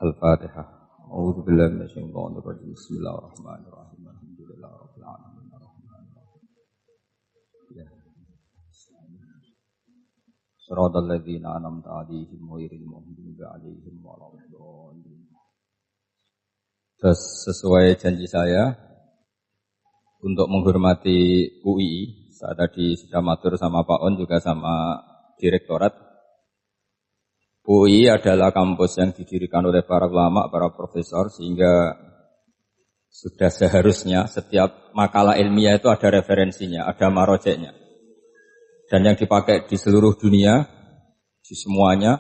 Al-Fatihah. A'udzu billahi minasyaitonir rajim. Bismillahirrahmanirrahim. Alhamdulillahirabbil alamin. Ya. Shiratal ladzina an'amta 'alaihim ghairil maghdubi 'alaihim waladdallin. Terus sesuai janji saya untuk menghormati UI, saya tadi sudah matur sama Pak On juga sama Direktorat. UI adalah kampus yang didirikan oleh para ulama, para profesor, sehingga sudah seharusnya setiap makalah ilmiah itu ada referensinya, ada marojeknya. Dan yang dipakai di seluruh dunia, di semuanya,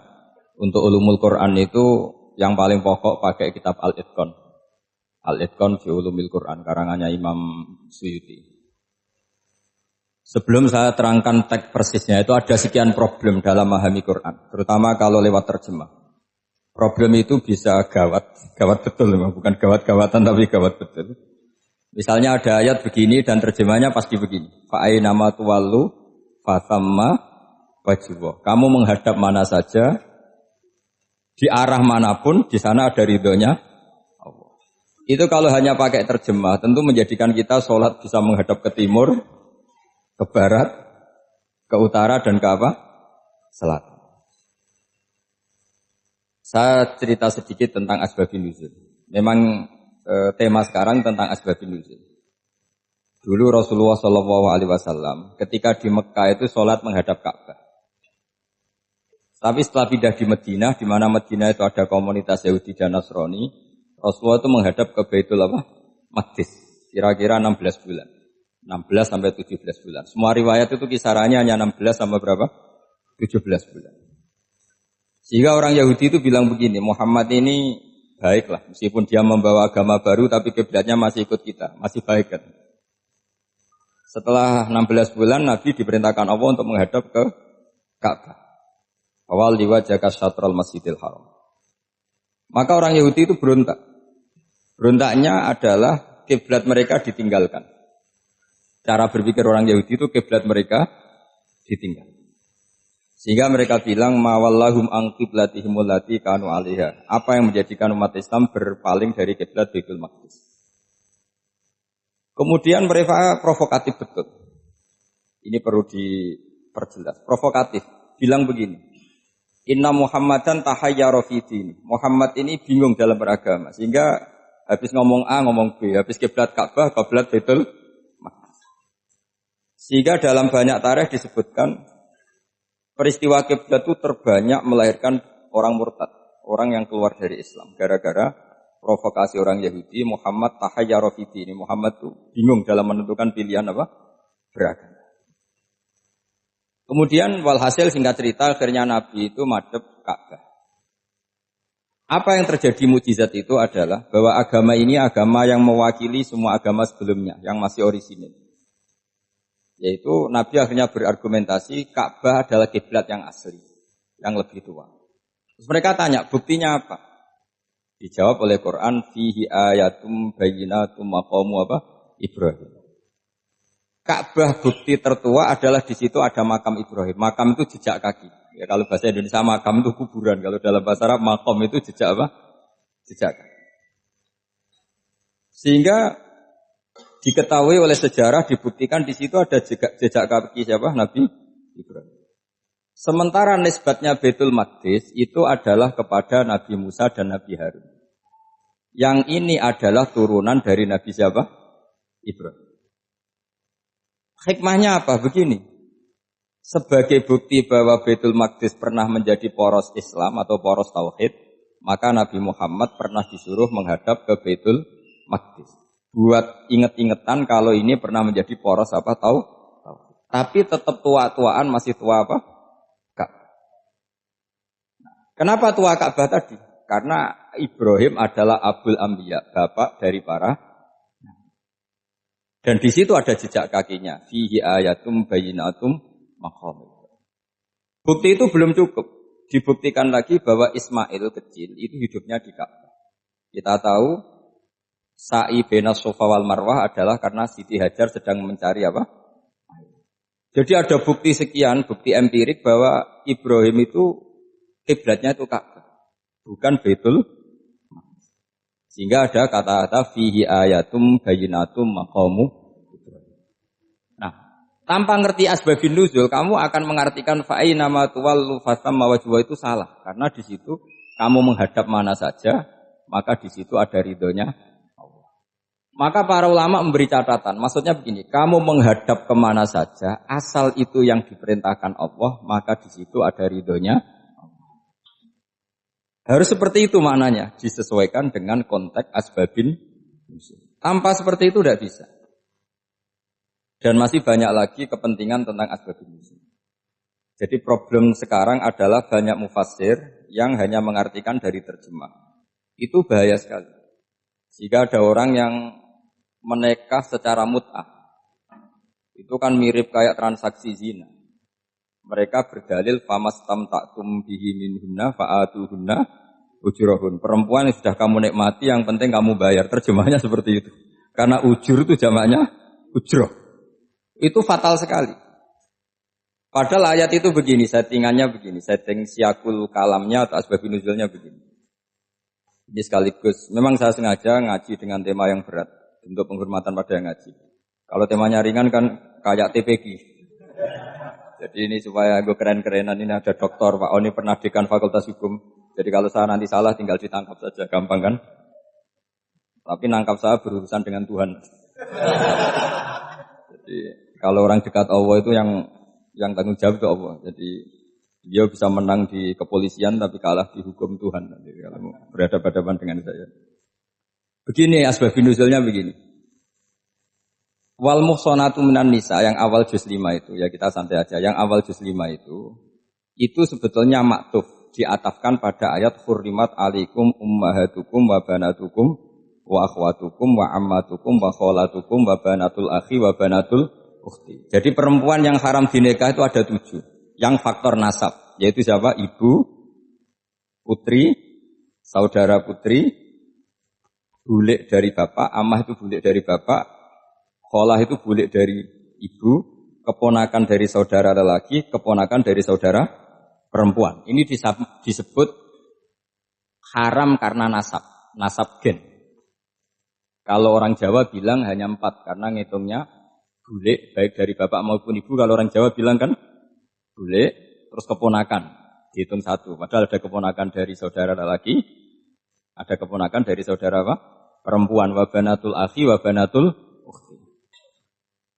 untuk ulumul Quran itu yang paling pokok pakai kitab Al-Itqan. Al-Itqan fi ulumil Quran, karangannya Imam Suyuti. Sebelum saya terangkan teks persisnya, itu ada sekian problem dalam memahami Quran, terutama kalau lewat terjemah. Problem itu bisa gawat betul, bukan gawat-gawatan tapi gawat betul. Misalnya ada ayat begini dan terjemahnya pasti begini. Fa'aina ma tuwallu fathamma wajhullah. Kamu menghadap mana saja, di arah manapun, di sana ada ridhonya Allah. Itu kalau hanya pakai terjemah, tentu menjadikan kita sholat bisa menghadap ke timur, ke barat, ke utara, dan ke apa? Selatan. Saya cerita sedikit tentang asbabun nuzul. Memang tema sekarang tentang asbabun nuzul. Dulu Rasulullah SAW ketika di Mekah itu sholat menghadap Ka'bah. Tapi setelah pindah di Madinah, di mana Madinah itu ada komunitas Yahudi dan Nasrani, Rasulullah itu menghadap ke Baitul Maqdis, kira-kira 16 bulan. 16 sampai 17 bulan. Semua riwayat itu kisarannya hanya 16 sampai berapa? 17 bulan. Sehingga orang Yahudi itu bilang begini, Muhammad ini baiklah, meskipun dia membawa agama baru, tapi kiblatnya masih ikut kita, masih baik kan. Setelah 16 bulan, Nabi diperintahkan Allah untuk menghadap ke Ka'bah. Awal liwajaka syatral masjidil haram. Maka orang Yahudi itu berontak. Berontaknya adalah kiblat mereka ditinggalkan. Cara berpikir orang Yahudi itu kiblat mereka ditinggal. Sehingga mereka bilang mawallahum an qiblatihim allati kanu 'alaiha. Apa yang menjadikan umat Islam berpaling dari kiblat Baitul Maqdis. Kemudian mereka provokatif betul. Ini perlu diperjelas. Provokatif. Bilang begini. Inna Muhammadan tahayyara fi dini. Muhammad ini bingung dalam beragama. Sehingga habis ngomong A ngomong B, habis kiblat Ka'bah, kiblat Baitul Maqdis. Sehingga dalam banyak tarikh disebutkan peristiwa kiblat itu terbanyak melahirkan orang murtad, orang yang keluar dari Islam. Gara-gara provokasi orang Yahudi, Muhammad tahayyara fi dini. Muhammad itu bingung dalam menentukan pilihan apa? Beragama. Kemudian walhasil singkat cerita akhirnya Nabi itu madhep Ka'bah. Apa yang terjadi mukjizat itu adalah bahwa agama ini agama yang mewakili semua agama sebelumnya yang masih orisinil. Yaitu Nabi akhirnya berargumentasi Ka'bah adalah kiblat yang asli, yang lebih tua. Terus mereka tanya, buktinya apa? Dijawab oleh Quran, fihi ayatum bayyinatum maqamu apa? Ibrahim. Ka'bah bukti tertua adalah di situ ada makam Ibrahim. Makam itu jejak kaki. Ya kalau bahasa Indonesia makam itu kuburan. Kalau dalam bahasa Arab makam itu jejak apa? Jejak kaki. Sehingga diketahui oleh sejarah dibuktikan di situ ada jejak kaki siapa? Nabi Ibrahim. Sementara nisbatnya Baitul Maqdis itu adalah kepada Nabi Musa dan Nabi Harun. Yang ini adalah turunan dari Nabi siapa? Ibrahim. Hikmahnya apa? Begini. Sebagai bukti bahwa Baitul Maqdis pernah menjadi poros Islam atau poros Tauhid, maka Nabi Muhammad pernah disuruh menghadap ke Baitul Maqdis. Buat inget-ingetan kalau ini pernah menjadi poros apa? Tauhid. Tapi tetap tua-tuaan masih tua apa? Ka'bah. Kenapa tua Ka'bah tadi? Karena Ibrahim adalah Abul Anbiya, bapak dari para. Dan di situ ada jejak kakinya. Fihi ayatum bayyinatum maqam. Bukti itu belum cukup. Dibuktikan lagi bahwa Ismail kecil itu hidupnya di Ka'bah. Kita tahu sa'i baina Safa wal Marwah adalah karena Siti Hajar sedang mencari apa? Jadi ada bukti sekian, bukti empirik bahwa Ibrahim itu kiblatnya itu Ka'bah, bukan Baitul Sehingga ada kata-kata fihi ayatum bayyinatum maqamu. Nah, tanpa ngerti asbabun nuzul, kamu akan mengartikan fa'ina ma tuwallu fasamma wajhu itu salah. Karena di situ kamu menghadap mana saja, maka di situ ada ridhonya Allah. Maka para ulama memberi catatan, maksudnya begini, kamu menghadap kemana saja, asal itu yang diperintahkan Allah, maka di situ ada ridhonya. Harus seperti itu maknanya, disesuaikan dengan konteks asbabin nuzul. Tanpa seperti itu tidak bisa. Dan masih banyak lagi kepentingan tentang asbabin nuzul. Jadi problem sekarang adalah banyak mufassir yang hanya mengartikan dari terjemah. Itu bahaya sekali. Jika ada orang yang menikah secara mut'ah, itu kan mirip kayak transaksi zina. Mereka berdalil famastamta'tum bihi minhunna fa'atuhunna ujurahun. Perempuan yang sudah kamu nikmati yang penting kamu bayar. Terjemahnya seperti itu. Karena ujur itu jamaknya ujroh. Itu fatal sekali. Padahal ayat itu begini, settingannya begini, setting siakul kalamnya atau asbabun nuzulnya begini. Ini sekaligus, memang saya sengaja ngaji dengan tema yang berat untuk penghormatan pada yang ngaji. Kalau temanya ringan kan kayak TPG. Jadi ini supaya gue keren-kerenan, ini ada doktor Pak Oni pernah dekan Fakultas Hukum. Jadi kalau saya nanti salah tinggal ditangkap saja, gampang kan? Tapi nangkap saya berurusan dengan Tuhan. Jadi kalau orang dekat Allah itu yang tanggung jawab itu Allah. Jadi dia bisa menang di kepolisian tapi kalah di hukum Tuhan. Jadi kalau berhadapan-hadapan dengan saya. Begini asbabun nuzulnya begini. Wal muhsanatu minan nisa yang awal juz 5 itu, ya kita santai aja. Yang awal juz 5 itu sebetulnya maktuf, diatafkan pada ayat hurrimat alaikum ummahatukum wa banatukum wa akhwatukum wa ammatukum wa kholatukum wa banatul akhi wa banatul ukhti. Jadi perempuan yang haram dinikah itu ada 7. Yang faktor nasab, yaitu siapa? Ibu, putri, saudara putri, bulik dari bapak, amah itu bulik dari bapak, kholah itu bulik dari ibu, keponakan dari saudara lelaki, keponakan dari saudara perempuan. Ini disebut haram karena nasab gen. Kalau orang Jawa bilang hanya 4 karena ngitungnya bulik baik dari bapak maupun ibu. Kalau orang Jawa bilang kan bulik terus keponakan dihitung 1. Padahal ada keponakan dari saudara lelaki, ada keponakan dari saudara apa? Perempuan. Wa banatul akhi wa banatul ukhti.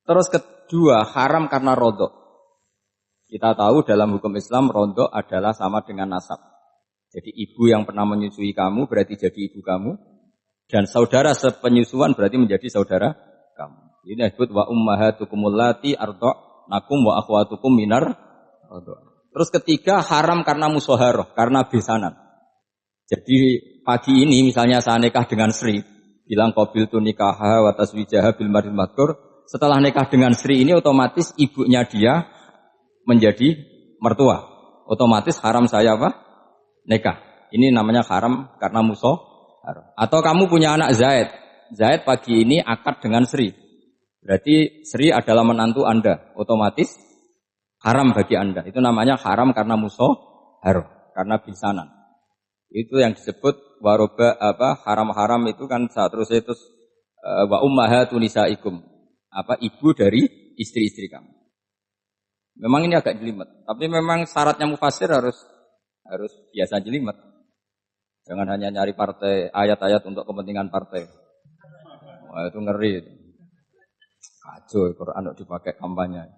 Terus kedua, haram karena rodok. Kita tahu dalam hukum Islam rodok adalah sama dengan nasab. Jadi ibu yang pernah menyusui kamu berarti jadi ibu kamu. Dan saudara sepenyusuan berarti menjadi saudara kamu. Ini disebut wa ummahatukumul lati arda'nakum wa akhwatukum minar rodok. Terus ketiga, haram karena musoharoh, karena besanan. Jadi pagi ini misalnya saya nikah dengan Sri, bilang qabil tu nikaha wa taswijaha bil maril madkur. Setelah nikah dengan Sri ini otomatis ibunya dia menjadi mertua. Otomatis haram saya apa? Nikah. Ini namanya haram karena musoharoh. Atau kamu punya anak Zaid. Zaid pagi ini akad dengan Sri. Berarti Sri adalah menantu Anda. Otomatis haram bagi Anda. Itu namanya haram karena musoharoh. Karena bisanan. Itu yang disebut waroba haram-haram itu kan seterusnya itu wa ummahatu nisaikum. Ibu dari istri-istri kamu. Memang ini agak jelimet, tapi memang syaratnya mufassir harus biasa jelimet. Jangan hanya nyari partai ayat-ayat untuk kepentingan partai. Wah, itu ngeri. Kacau Quran dipakai kampanye.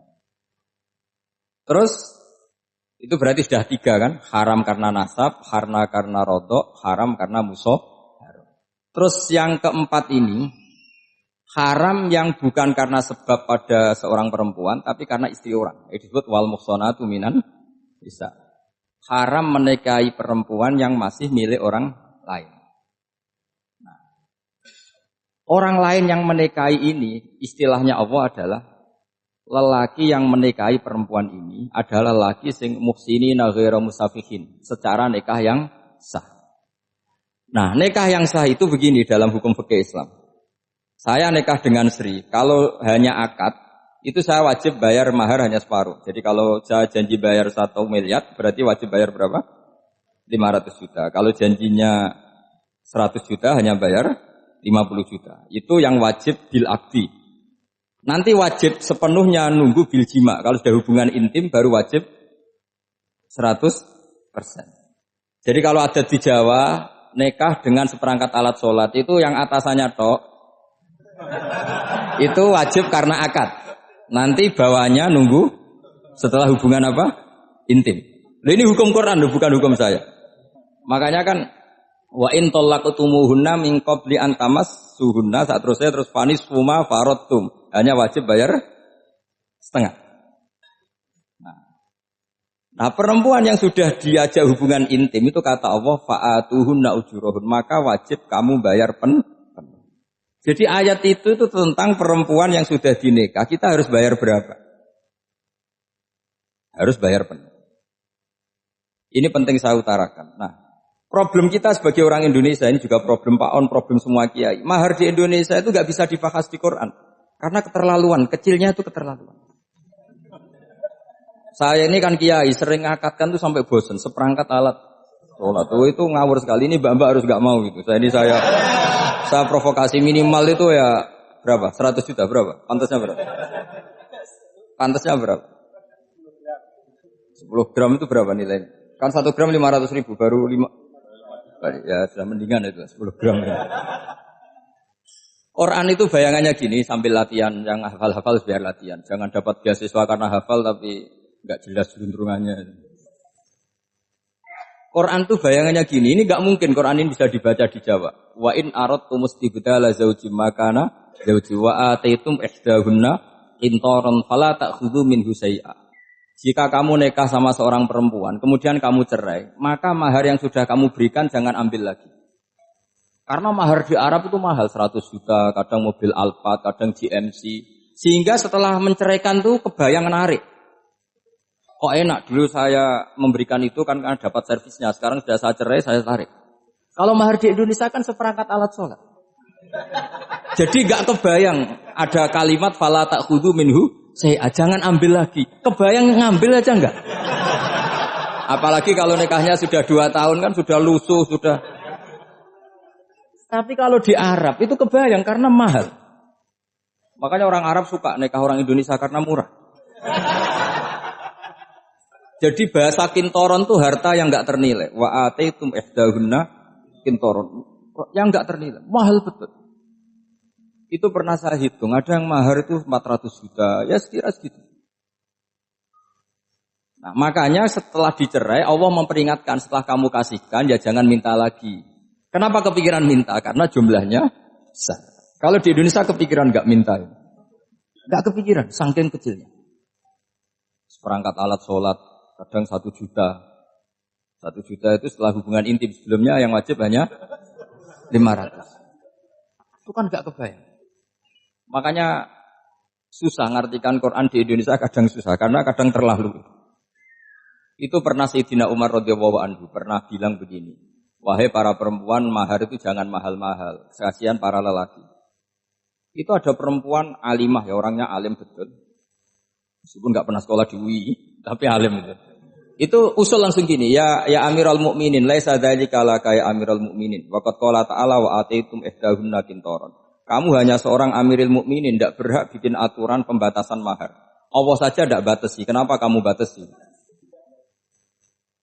Terus itu berarti sudah 3 kan? Haram karena nasab, karena rodok, haram karena musuh. Terus yang keempat ini haram yang bukan karena sebab pada seorang perempuan, tapi karena istri orang. Itu disebut wal muhsanatu minan nisa. Haram menikahi perempuan yang masih milik orang lain. Nah, orang lain yang menikahi ini, istilahnya Allah adalah lelaki yang menikahi perempuan ini adalah lelaki sing muhsinina ghairu musafihin, secara nikah yang sah. Nah, nikah yang sah itu begini dalam hukum fikih Islam. Saya nikah dengan Sri, kalau hanya akad, itu saya wajib bayar mahar hanya separuh. Jadi kalau saya janji bayar 1 miliar, berarti wajib bayar berapa? 500 juta. Kalau janjinya 100 juta hanya bayar 50 juta. Itu yang wajib bil akdi. Nanti wajib sepenuhnya nunggu bil jima. Kalau sudah hubungan intim baru wajib 100%. Jadi kalau ada di Jawa nikah dengan seperangkat alat sholat itu yang atasannya tok itu wajib karena akad. Nanti bawahnya nunggu setelah hubungan apa? Intim. Loh, ini hukum Quran loh, bukan hukum saya. Makanya kan wa in talaqtumuhunna min qabli an tamassuhunna saat terus fanis fuma faradtum. Hanya wajib bayar setengah. Nah, perempuan yang sudah diajak hubungan intim itu kata Allah fa'atuhunna ujurahun, maka wajib kamu bayar penuh. Jadi ayat itu tentang perempuan yang sudah dinikah, kita harus bayar berapa? Harus bayar penuh. Ini penting saya utarakan. Nah, problem kita sebagai orang Indonesia ini juga problem Pak On, problem semua kiai. Mahar di Indonesia itu nggak bisa dibahas di Quran karena keterlaluan, kecilnya itu keterlaluan. Saya ini kan kiai, sering ngakatkan tuh sampai bosan, seperangkat alat sholat. Tuh itu ngawur sekali, ini mbak-mbak harus gak mau gitu. Saya provokasi minimal itu ya berapa? 100 juta berapa? Pantasnya berapa? Pantasnya berapa? 10 gram itu berapa nilainya? Kan 1 gram 500 ribu, baru 5. Ya sudah mendingan itu 10 gram. Ya. Quran itu bayangannya gini, sambil latihan, yang hafal-hafal biar latihan. Jangan dapat beasiswa karena hafal tapi enggak jelas juntrungannya. Quran tuh bayangannya gini, ini enggak mungkin Quran ini bisa dibaca di Jawa. Wa in aradtum istibdala zaujim makana zauji wa ataitum ihdahunna qintaran fala ta'khudhu minhu syai'a. Jika kamu nikah sama seorang perempuan, kemudian kamu cerai, maka mahar yang sudah kamu berikan jangan ambil lagi. Karena mahar di Arab itu mahal, 100 juta, kadang mobil Alphard, kadang GMC. Sehingga setelah menceraikan tuh kebayang narik. Kok enak, dulu saya memberikan itu kan karena dapat servisnya. Sekarang sudah saya cerai, saya tarik. Kalau mahar di Indonesia kan seperangkat alat sholat. Jadi gak kebayang ada kalimat fala ta'khudhu minhu saya jangan ambil lagi. Kebayang ngambil aja enggak? Apalagi kalau nikahnya sudah 2 tahun kan sudah lusuh, sudah. Tapi kalau di Arab itu kebayang karena mahal. Makanya orang Arab suka nikah orang Indonesia karena murah. Jadi bahasa kintoron itu harta yang enggak ternilai. Wa ataitum ihdahunna kintoron. Yang enggak ternilai. Mahal betul. Itu pernah saya hitung. Ada yang mahar itu 400 juta. Ya sekira segitu. Nah makanya setelah dicerai Allah memperingatkan setelah kamu kasihkan ya jangan minta lagi. Kenapa kepikiran minta? Karena jumlahnya besar. Kalau di Indonesia kepikiran enggak minta. Enggak kepikiran. Saking kecilnya. Seperangkat alat sholat. Kadang 1 juta. 1 juta itu setelah hubungan intim sebelumnya yang wajib hanya 500. Itu kan gak kebayang. Makanya susah ngartikan Quran di Indonesia kadang susah. Karena kadang terlalu. Itu pernah Sayyidina Umar radhiyallahu anhu pernah bilang begini. Wahai para perempuan mahar itu jangan mahal-mahal. Kasihan para lelaki. Itu ada perempuan alimah ya orangnya alim betul. Meskipun gak pernah sekolah di UI. Tapi alim itu. Itu usul langsung gini, ya Amirul Mukminin, laisa dzalika laka ya Amirul Mukminin. Wa qad qala ta'ala wa ataitum ihdahunna qintaran. Kamu hanya seorang Amirul Mukminin, tidak berhak bikin aturan pembatasan mahar. Allah saja tidak batasi. Kenapa kamu batasi?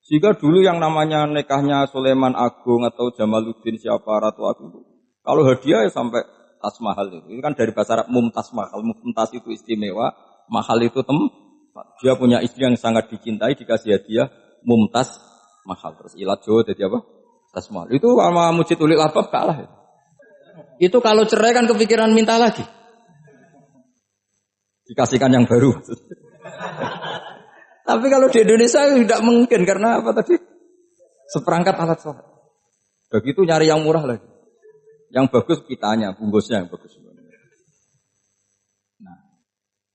Sehingga dulu yang namanya nikahnya Sulaiman Agung atau Jamaluddin siapa Ratu Agung. Kalau hadiah ya sampai tas mahal itu. Itu kan dari bahasa Arab mumtaz mahal. Mumtaz itu istimewa, mahal itu dia punya istri yang sangat dicintai, dikasih hadiah mumtaz mahal. Terus ilat Jawa jadi apa? Tas mahal. Itu sama Mujid Ulil Albab kalah. Itu kalau cerai kan kepikiran minta lagi. Dikasihkan yang baru. Tapi kalau di Indonesia tidak mungkin karena apa tadi? Seperangkat alat sholat. Begitu nyari yang murah lagi. Yang bagus kitanya, bungkusnya yang bagus.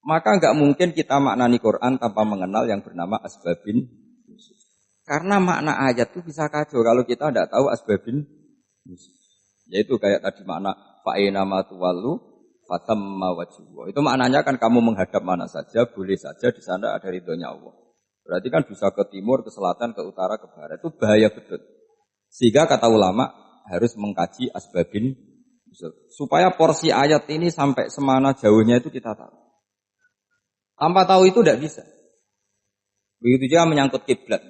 Maka enggak mungkin kita maknani Quran tanpa mengenal yang bernama asbabin nusus. Karena makna ayat itu bisa kacau kalau kita tidak tahu asbabin nusus. Yaitu kayak tadi makna fa'ina ma tuwallu fatamma wajhu. Itu maknanya kan kamu menghadap mana saja, boleh saja di sana ada ridhonya Allah. Berarti kan bisa ke timur, ke selatan, ke utara, ke barat. Itu bahaya betul. Sehingga kata ulama, harus mengkaji asbabin nuzul. Supaya porsi ayat ini sampai semana jauhnya itu kita tahu. Tanpa tahu itu tidak bisa. Begitu juga menyangkut kiblat.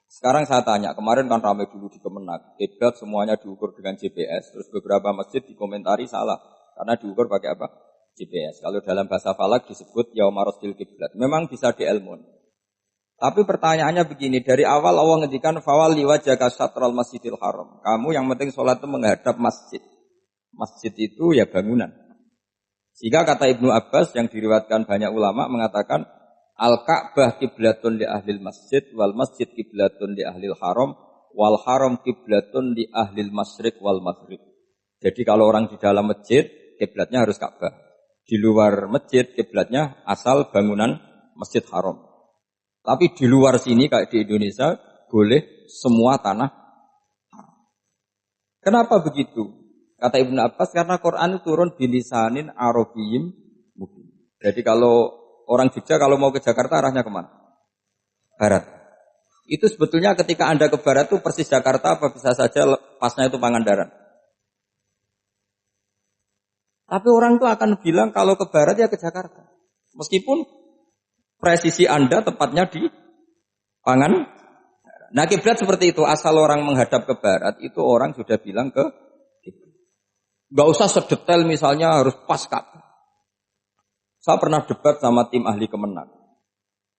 Sekarang saya tanya, kemarin kan ramai dulu di Kemenak, kiblat semuanya diukur dengan GPS, terus beberapa masjid dikomentari salah, karena diukur pakai apa? GPS. Kalau dalam bahasa falak disebut yaumarostil kiblat. Memang bisa diilmun. Tapi pertanyaannya begini, dari awal Allah ngendikan fawal liwajhaka syatral masjidil haram. Kamu yang penting sholat itu menghadap masjid. Masjid itu ya bangunan. Sehingga kata Ibnu Abbas yang diriwayatkan banyak ulama mengatakan Al-Ka'bah kiblatun li ahlil masjid wal masjid kiblatun li ahlil haram wal haram kiblatun li ahlil masyriq wal maghrib. Jadi kalau orang di dalam masjid kiblatnya harus Ka'bah. Di luar masjid kiblatnya asal bangunan Masjid Haram. Tapi di luar sini kayak di Indonesia boleh semua tanah haram. Kenapa begitu? Kata Ibnu Abbas karena Quran itu turun bilisanin arabiyyin mubin. Jadi kalau orang Jogja kalau mau ke Jakarta arahnya kemana? Barat. Itu sebetulnya ketika Anda ke barat itu persis Jakarta apa bisa saja pasnya itu Pangandaran. Tapi orang itu akan bilang kalau ke barat ya ke Jakarta. Meskipun presisi Anda tepatnya di Pangandaran. Nah kiblat seperti itu, asal orang menghadap ke barat itu orang sudah bilang ke kiblat. Gak usah sedetail misalnya harus pas Ka'bah. Saya pernah debat sama tim ahli Kemenak.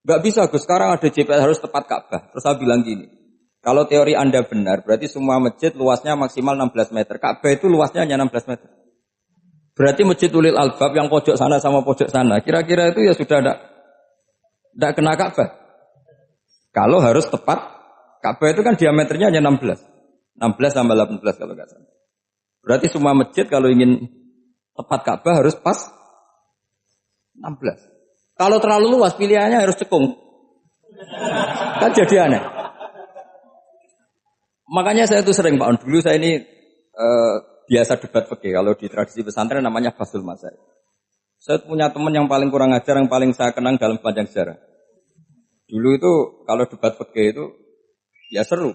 Gak bisa Gus, sekarang ada GPS harus tepat Ka'bah. Terus saya bilang gini, kalau teori Anda benar, berarti semua masjid luasnya maksimal 16 meter. Ka'bah itu luasnya hanya 16 meter. Berarti masjid Ulil Albab yang pojok sana sama pojok sana, kira-kira itu ya sudah tidak kena Ka'bah. Kalau harus tepat, Ka'bah itu kan diameternya hanya 16. 16 sama 18 kalau nggak salah. Berarti semua masjid kalau ingin tepat Ka'bah harus pas 16. Kalau terlalu luas pilihannya harus cekung. Kan jadi aneh. Makanya saya itu sering Pak, dulu saya ini biasa debat fikih. Kalau di tradisi pesantren namanya Basul Masail. Saya punya teman yang paling kurang ajar, yang paling saya kenang dalam panjang sejarah. Dulu itu kalau debat fikih itu ya seru.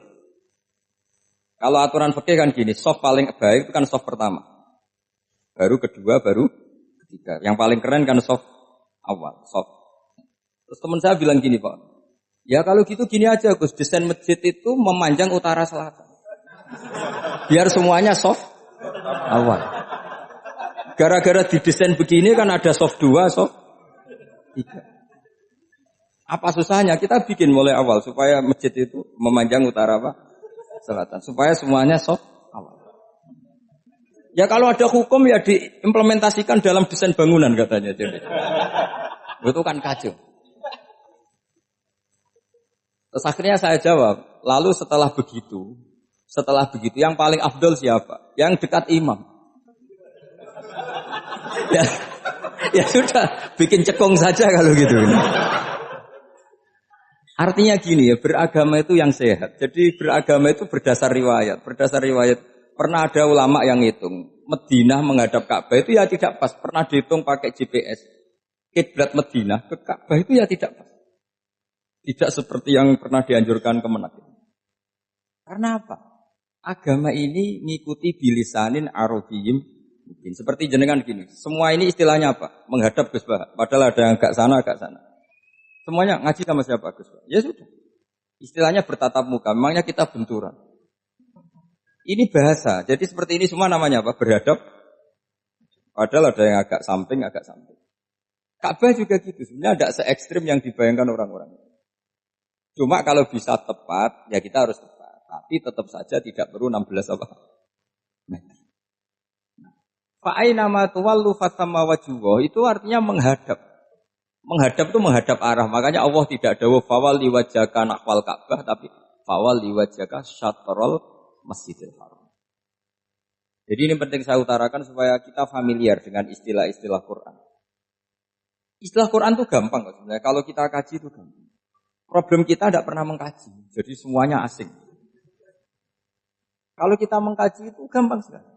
Kalau aturan fikih kan gini, soft paling baik itu kan soft pertama. Baru kedua, baru ketiga. Yang paling keren kan soft awal, soft. Terus teman saya bilang gini Pak, ya kalau gitu gini aja Gus, desain masjid itu memanjang utara selatan. Biar semuanya soft awal. Gara-gara didesain begini kan ada soft 2, soft 3. Apa susahnya? Kita bikin mulai awal supaya masjid itu memanjang utara apa? Selatan. Supaya semuanya soft awal. Ya kalau ada hukum ya diimplementasikan dalam desain bangunan katanya. Itu kan kacau. Terus akhirnya saya jawab, lalu setelah begitu yang paling afdol siapa? Yang dekat imam. Ya sudah, bikin cekung saja kalau gitu. Artinya gini ya, beragama itu yang sehat. Jadi beragama itu berdasar riwayat. Berdasar riwayat, pernah ada ulama yang ngitung. Madinah menghadap Ka'bah itu ya tidak pas. Pernah dihitung pakai GPS. Kiblat Madinah ke Ka'bah itu ya tidak pas. Tidak seperti yang pernah dianjurkan Kemenak. Karena apa? Agama ini ngikuti bilisanin arabiyyin mungkin. Seperti jenengan gini. Semua ini istilahnya apa? Menghadap Gus Bah. Padahal ada yang agak sana, agak sana. Semuanya ngaji sama siapa Gus Bah? Ya sudah. Istilahnya bertatap muka. Memangnya kita benturan. Ini bahasa. Jadi seperti ini semua namanya apa? Berhadap. Padahal ada yang agak samping, agak samping. Ka'bah juga gitu. Sebenarnya tidak se-ekstrim yang dibayangkan orang-orang. Cuma kalau bisa tepat, ya kita harus tepat. Tapi tetap saja tidak perlu 16 apa? Meter. Fa'aina ma tuwallu fasamma wajhuhu itu artinya menghadap. Menghadap itu menghadap arah. Makanya Allah tidak dawuh fawalli wajhaka nahwal Ka'bah, tapi fawalli wajhaka syatrul Masjidil Haram. Jadi ini penting saya utarakan supaya kita familiar dengan istilah-istilah Quran. Istilah Quran itu gampang kok sebenarnya. Kalau kita kaji itu gampang. Problem kita tidak pernah mengkaji. Jadi semuanya asing. Kalau kita mengkaji itu gampang sekali.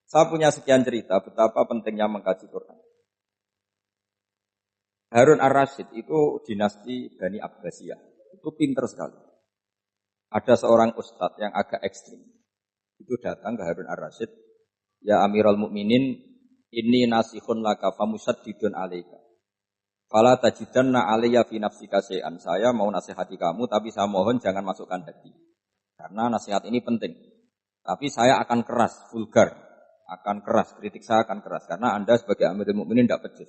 Saya punya sekian cerita betapa pentingnya mengkaji Quran. Harun ar-Rasyid itu dinasti Bani Abbasiyah. Itu pinter sekali. Ada seorang ustadz yang agak ekstrim. itu datang ke Harun ar-Rasyid, ya Amirul Mukminin, inni nasihun laka famusaddidun alaika. Fala tajidanna alayya fi nafsika syai'an. Saya mau nasihati kamu, tapi saya mohon jangan masukkan hati. Karena nasihat ini penting. Tapi saya akan keras, vulgar. Akan keras, kritik saya akan keras. Karena Anda sebagai Amirul Mukminin tidak becus.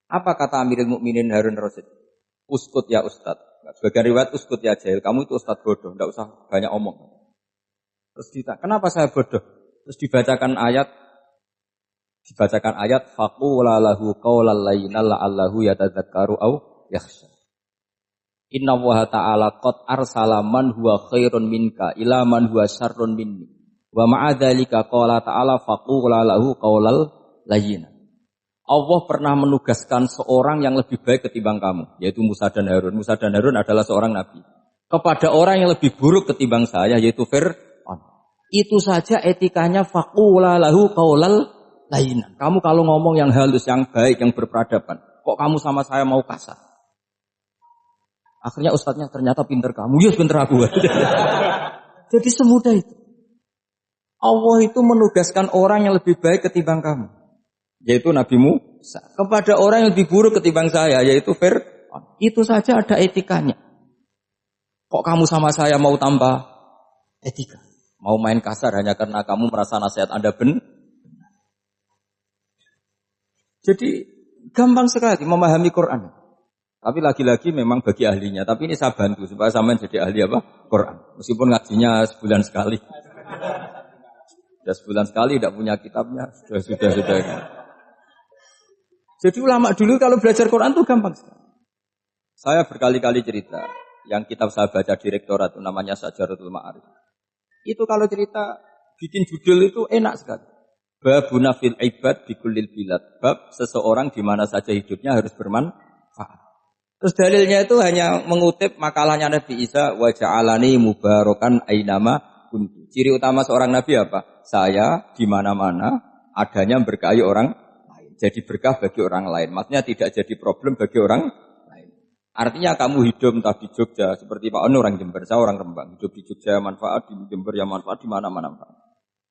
Apa kata Amirul Mukminin Harun ar-Rasyid? Uskut ya Ustadz. Sebagian riwayat uskut ya jahil. Kamu itu Ustadz bodoh, tidak usah banyak omong. Terus ditanya, kenapa saya bodoh? Terus dibacakan ayat faqula lahu qaulal layyinal la'allahu yatadzakkaru aw yakhsha. Inna Allaha ta'ala qad arsala man huwa khairun minka ila man huwa syarrun minni. Wa ma'a dzalika qala ta'ala faqula lahu qaulal layyin. Allah pernah menugaskan seorang yang lebih baik ketimbang kamu, yaitu Musa dan Harun. Musa dan Harun adalah seorang nabi. Kepada orang yang lebih buruk ketimbang saya, yaitu Fir'aun. Itu saja etikanya faqula lahu qaulal layyin. Kamu kalau ngomong yang halus, yang baik, yang berperadaban, kok kamu sama saya mau kasar? Akhirnya ustadznya ternyata pinter kamu. Yes, pinter aku. Jadi semudah itu. Allah itu menugaskan orang yang lebih baik ketimbang kamu, yaitu Nabi Musa, kepada orang yang lebih buruk ketimbang saya, yaitu Fir'aun. Itu saja ada etikanya. Kok kamu sama saya mau tambah etika? Mau main kasar hanya karena kamu merasa nasihat Anda benar? Jadi gampang sekali memahami Quran. Tapi lagi-lagi memang bagi ahlinya. Tapi ini saya bantu supaya sampean jadi ahli apa? Quran. Meskipun ngajinya sebulan sekali. Sudah sebulan sekali tidak punya kitabnya. Sudah. Jadi ulama dulu kalau belajar Quran itu gampang sekali. Saya berkali-kali cerita. Yang kitab saya baca direktorat itu namanya Sajaratul Ma'arif. Itu kalau cerita bikin judul itu enak sekali. Babuna fil ibad bikullil bilad. Bab seseorang di mana saja hidupnya harus bermanfaat. Terus dalilnya itu hanya mengutip makalahnya Nabi Isa, wa ja'alani mubarakan ainama kuntu. Ciri utama seorang nabi apa? Saya di mana-mana adanya berkahi orang lain. Jadi berkah bagi orang lain. Maksudnya tidak jadi problem bagi orang lain. Artinya kamu hidup entah di Jogja seperti Pak Ono orang Jember, saya orang Rembang. Hidup di Jogja manfaat, di Jember ya manfaat, di mana-mana manfaat.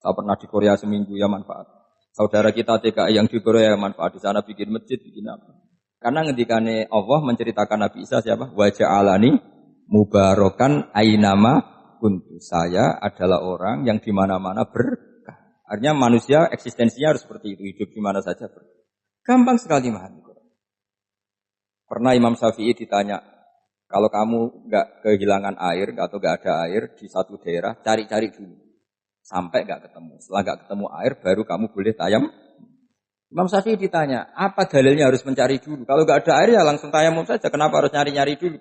Saya pernah di Korea seminggu ya manfaat. Saudara kita TKI yang di Korea ya manfaat. Di sana bikin masjid, bikin apa. Karena ngendikane Allah menceritakan Nabi Isa siapa? Wa ja'alani mubarakan ainama kuntu. Saya adalah orang yang di mana-mana berkah. Artinya manusia eksistensinya harus seperti itu, hidup di mana saja berkah. Gampang sekali memahami Quran. Pernah Imam Syafi'i ditanya, kalau kamu enggak kehilangan air atau enggak ada air di satu daerah, cari-cari dulu. Sampai enggak ketemu. Setelah enggak ketemu air, baru kamu boleh tayamum. Imam Syafi'i ditanya, apa dalilnya harus mencari dulu? Kalau enggak ada air ya langsung tayamum saja. Kenapa harus nyari-nyari dulu?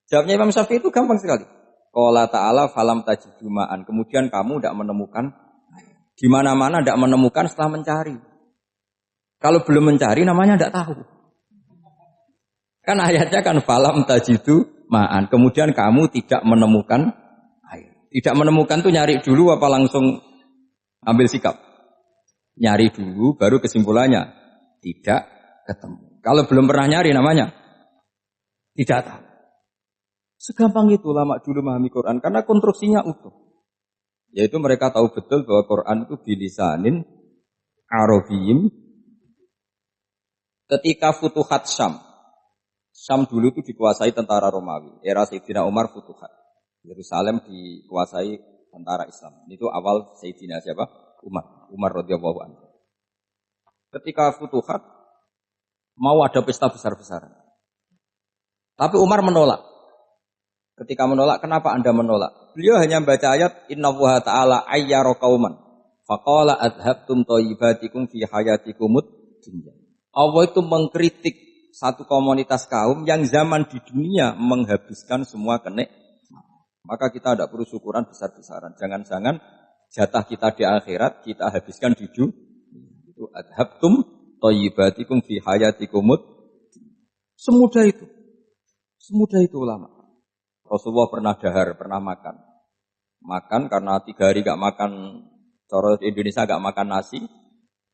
Jawabnya Imam Syafi'i itu gampang sekali. Qala ta'ala falam tajidu ma'an. Kemudian kamu tidak menemukan air. Di mana-mana tidak menemukan setelah mencari. Kalau belum mencari namanya tidak tahu. Kan ayatnya kan falam tajidu ma'an. Kemudian kamu tidak menemukan air. Tidak menemukan tuh nyari dulu apa langsung ambil sikap? Nyari dulu, baru kesimpulannya tidak ketemu. Kalau belum pernah nyari namanya tidak tahu. Segampang itu ulama dulu memahami Quran karena konstruksinya utuh. Yaitu mereka tahu betul bahwa Quran itu bilisanin Arabiyyin. Ketika Futuhat Syam dulu itu dikuasai tentara Romawi. Era Sayyidina Umar Futuhat. Yerusalem dikuasai tentara Islam. Itu awal Sayyidina siapa? Umar radhiyallahu anhu. Ketika Futuhat mau ada pesta besar-besaran. Tapi Umar menolak. Ketika menolak, kenapa Anda menolak? Beliau hanya membaca ayat innallaha ta'ala ayyara qauman faqala adhabtum thayyibatikum fi hayatikumud dunya. Allah itu mengkritik satu komunitas kaum yang zaman di dunia menghabiskan semua kenikmatan. Maka kita tidak perlu syukuran besar-besaran. Jangan-jangan jatah kita di akhirat kita habiskan di dunia. Itu adhabtum thayyibatikum fi hayatikumud. Semudah itu. Semudah itu ulama. Rasulullah pernah dahar, pernah makan. Makan karena 3 hari enggak makan, cara Indonesia enggak makan nasi,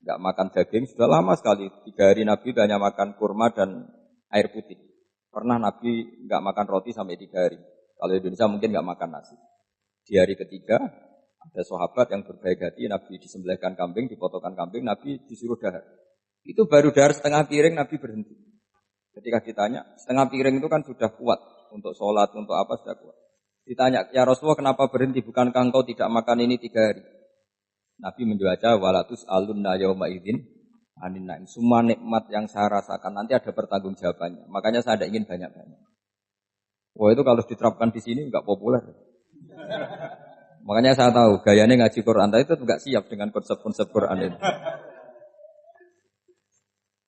enggak makan daging, sudah lama sekali. 3 hari Nabi hanya makan kurma dan air putih. Pernah Nabi enggak makan roti sampai 3 hari. Kalau Indonesia mungkin enggak makan nasi. Di hari ketiga Ada sahabat yang berbaik hati, Nabi disembelihkan kambing, dipotongkan kambing, Nabi disuruh dahar. Itu baru dahar setengah piring, Nabi berhenti. Ketika ditanya, setengah piring itu kan sudah kuat untuk sholat, untuk apa sudah kuat. Ditanya, ya Rasulullah kenapa berhenti? Bukankah engkau tidak makan ini 3 hari? Nabi menjawab, walatus alunna yauma idzin anin naim. Semua nikmat yang saya rasakan nanti ada pertanggungjawabannya. Makanya saya tidak ingin banyak-banyak. Wah itu kalau diterapkan di sini enggak populer. Makanya saya tahu gayanya ngaji Quran itu enggak siap dengan konsep-konsep Quran itu.